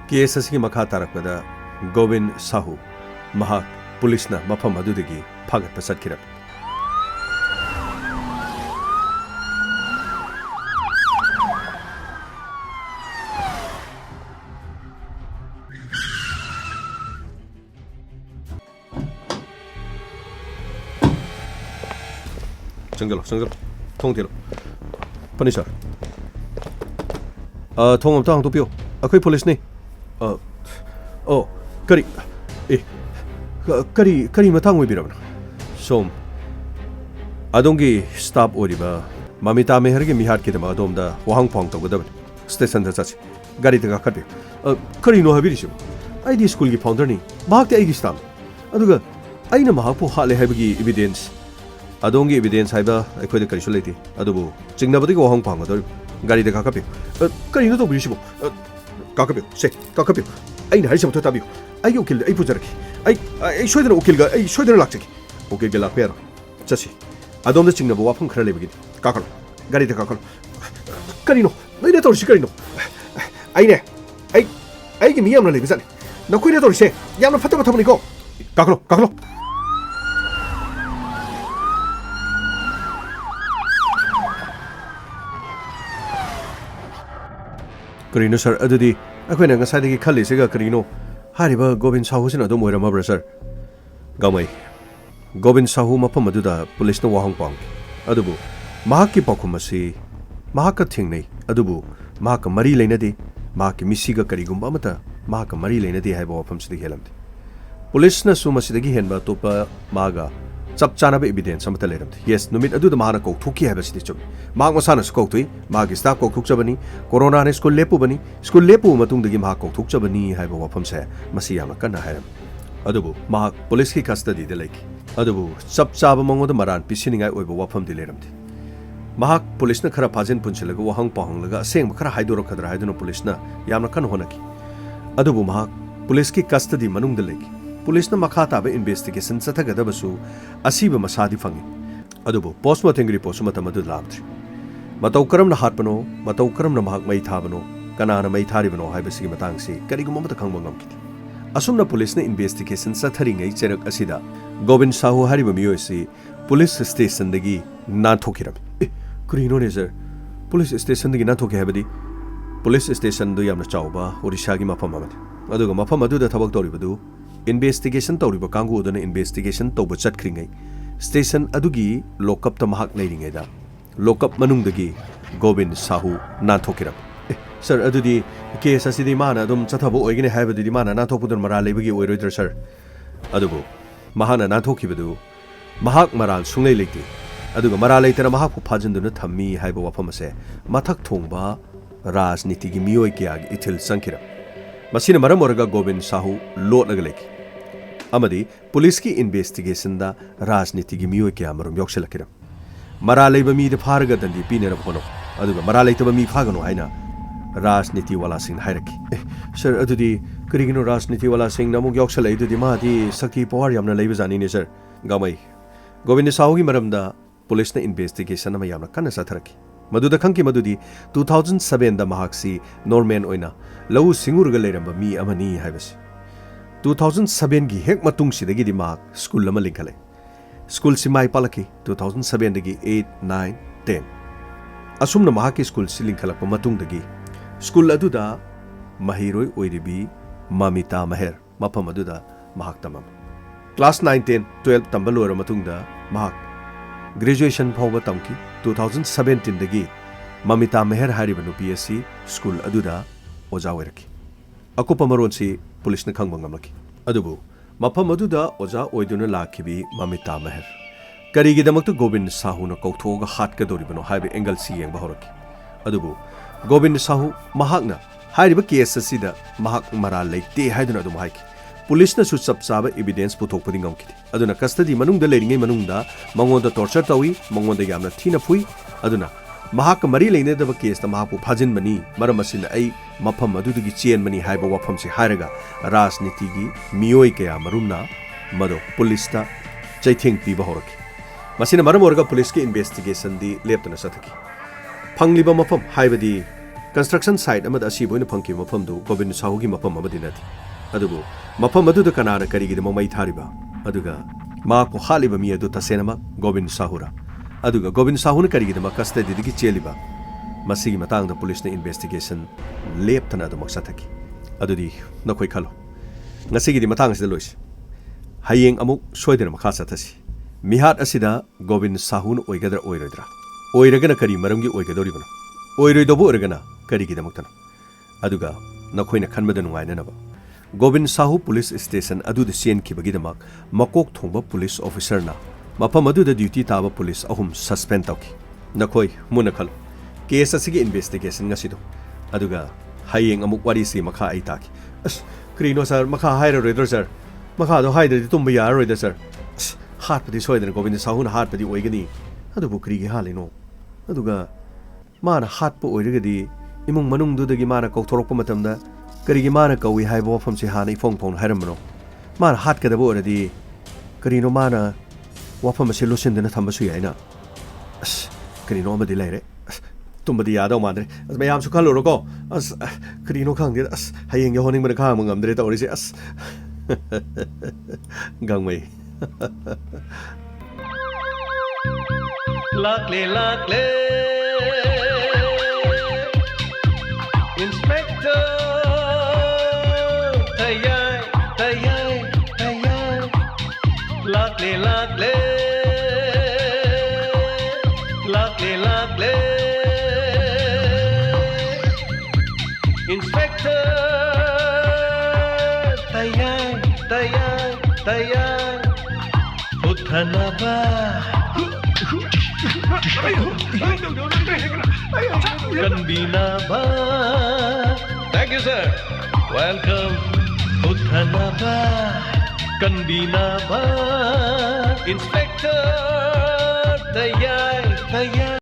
case asigi makha tarakpada Gobind Sahu mahak pulisna mafam adudagi phagat pasat kirab Senggalo, thong tilo. Pani sir. Thong am tang tu pio. Akoi police ni. Kari. Kari matang oi birabna. Som. Adongi stop oriba. Mamita me herge mihat ke dama adom da wahang phang to godab. Station da chach. Gari ta khat. Kari no habiri shu. ID school gi founder ni. Mahak te ai gi stam. Aduga aina mahak po hale habigi evidence. Adongi evidence haiba akhoi de karisu leiti adubu chingnabadi ko hong phang ador gari de kakapi kari no to bisibo kakapi aina haisam to tabi ai ukil ai pujarki ai shoidana ukil ga ai shoidana lakchaki ukil ga lakper chasi adom de chingnabu wafang khara lebigi kakalo gari de kakalo kari no nei de torsi kari no ai gi miyam na lebizani na khoi de torsi yamna fataba thamani ko kakalo Karino sir adudi akhoi na ngasai de khali se ga karino hariba Gobind Sahu sin adum oira mabra sir gamai Gobind Sahu mafam aduda police na wahang pang adubu mahaki pakhumasi mahaka thingnei adubu mahaka mari leinadi mahaki misiga karigumba mata mahaka mari leinadi haiba wafam sidi helamdi police na sumasidagi henba topa maga chap chana ba evidence amata leramdi yes numit adu da mahana ko thuki haiba sidi chum mag masana ko thui magi staff ko thukchabani corona ne school lepu matung dagi mahak ko thukchabani haiba wafam se masi yama kana hairam adubu mahak police ki custody de leki adubu chap chaba mangoda maran pisiningai oiba wafam di leramdi mahak pulisna khara phajin punchilaga wahang pahanglaga aseng khara haidorokadra haiduna pulisna yamna kan honaki adubu mahak pulis ki custody manungda legi pulisna makha taba investigation chathagadabasu asiba masadi fangi adubu postmortem report sumata madu lamtri matau karamna hatpano matau karamna mahak mai thabano kanana mai tharibano haibasigi matangsi kariguma mata khangba ngamkiti asumna pulisna investigation chatharingai cherak asida Govind Sahu hariba miyoisi police station dagi nanthokhiram Kurino ne sir police station dagi nanthokhe habadi police station do yamna chawba Odisha gi mafam amani aduga mafam adu da thabak toribadu investigation toriba kangu udana investigation toba chatkringai station adugi lockup ta mahak leiringai da lockup manung dagi Govind Sahu nanthokhiram sir adudi case asidi mana dum chathabo oigine habadi mana nanthokpudur mara leibagi oiroidra sir adubu mahana nanthokibadu mahak maral sunglei leite aduga maral leitera mahak pu phajinduna thammi haiba wafam ase mathak thongba rajniti gi miyoi kya ithil sankira masina maram oraga Govind Sahu lotlaga leki amadi police ki investigation da rajniti gi miyoi kya marum yokselakira maral leiba mi de pharaga dandi pinera phono aduga maral leitaba mi phagano haina rajniti wala sing hairaki sir adudi karigino rajniti wala sing namuk yokselai dudi ma di sakti power yamna leiba jani ne sir gamai Govind Sahu gi maramda police na investigation ama yamna kana satharaki maduda khangki madudi 2007 da mahaksi norman oina lau singurga leiramba mi amani haibasi 2007 gi hek matung sidagi di mahak school lama linkhale school simai palaki 2007 dagi 8 9 10 asumna mahaki school silinkhalakpa matung dagi school aduda mahiroi oiribi Mamita Meher mafam aduda mahak tamam class 9 10 12 tamba loira matungda mahak graduation phawba tamki 2017 dagi Mamita Meher hariba nupi asi school aduda oja oiraki akupa maronsi police na khangba ngamlaki adubu mafam aduda oja oiduna lakhibi Mamita Meher karigi damakta Govind Sahu na kauthoga hat ka doribano haibe angle si yengba horaki adubu Govind Sahu mahakna hariba case asida mahak mara leite haiduna dum haiki police na su chap chaba evidence puthokpadi ngamkiti aduna custody manungda leiringai manungda mangonda torture tawi mangonda yamna thina phui aduna mahak mari leine daba case ta mahapu phajin mani maram asina ai mafam adudagi chen mani haiba wafam si hairaga rajniti gi miyoi kaya marumna mado police ta chaitheng piba horaki masina maram orga police ki investigation di leptana sathaki fangliba mafam haibadi construction site amada asi boina phangki mafam du Govind Sahu gi mafam amadi nati adubu mafam adu da kanana karigi de mamai thariba aduga ma ko haliba mi adu tasenama Govind Sahu ra aduga Govind Sahu na karigi de ma custody digi cheliba masigi matang da police na investigation leptana da maksathaki adudi nakoi khalo ngasigi di matang sida lois hayeng amuk soidena makha sathasi mihat asida Govind Sahu na oigadra oirodra oiragana kari maramgi oigadoribano oiroidobu organa karigi da maktana aduga nakoina khanbada nungaina naba Govind Sahu police station aduda sen kibagi damak makok thongba police officer na mafam aduda duty taba police ahum suspend tawki nakoi muna khalo case asigi investigation ngasido aduga hayeng amuk wari si makha ai taki as krino sir makha hairo redor sir makha do haidri tumba yar roida sir hat padi soidana Govind Sahu na hat padi oigani adu bukri gi halino aduga mana hat po oirigadi imung manung dudagi mana kauthorokpa matamda karigi mana kawi haiba wafam si hana ifong pong hairamno mana hat kadaba oradi karino mana wafam si lusindana thambasu yaina as karino amadi laire tumbadi yadaw mandre as mayam su khaloro ko as karino khangde as hayeng ya honing mana khang ngamdre ta orisi as gangmai Luckily, luckily, Inspector Tayai, Tayai, Tayai. Luckily, luckily, luckily, luckily, Inspector Tayai, Tayai, Tayai. Uthanaba. Kanbinaba. Thank you, sir. Welcome. Uthanaba. Kanbinaba. Inspector Tayai, Tayai.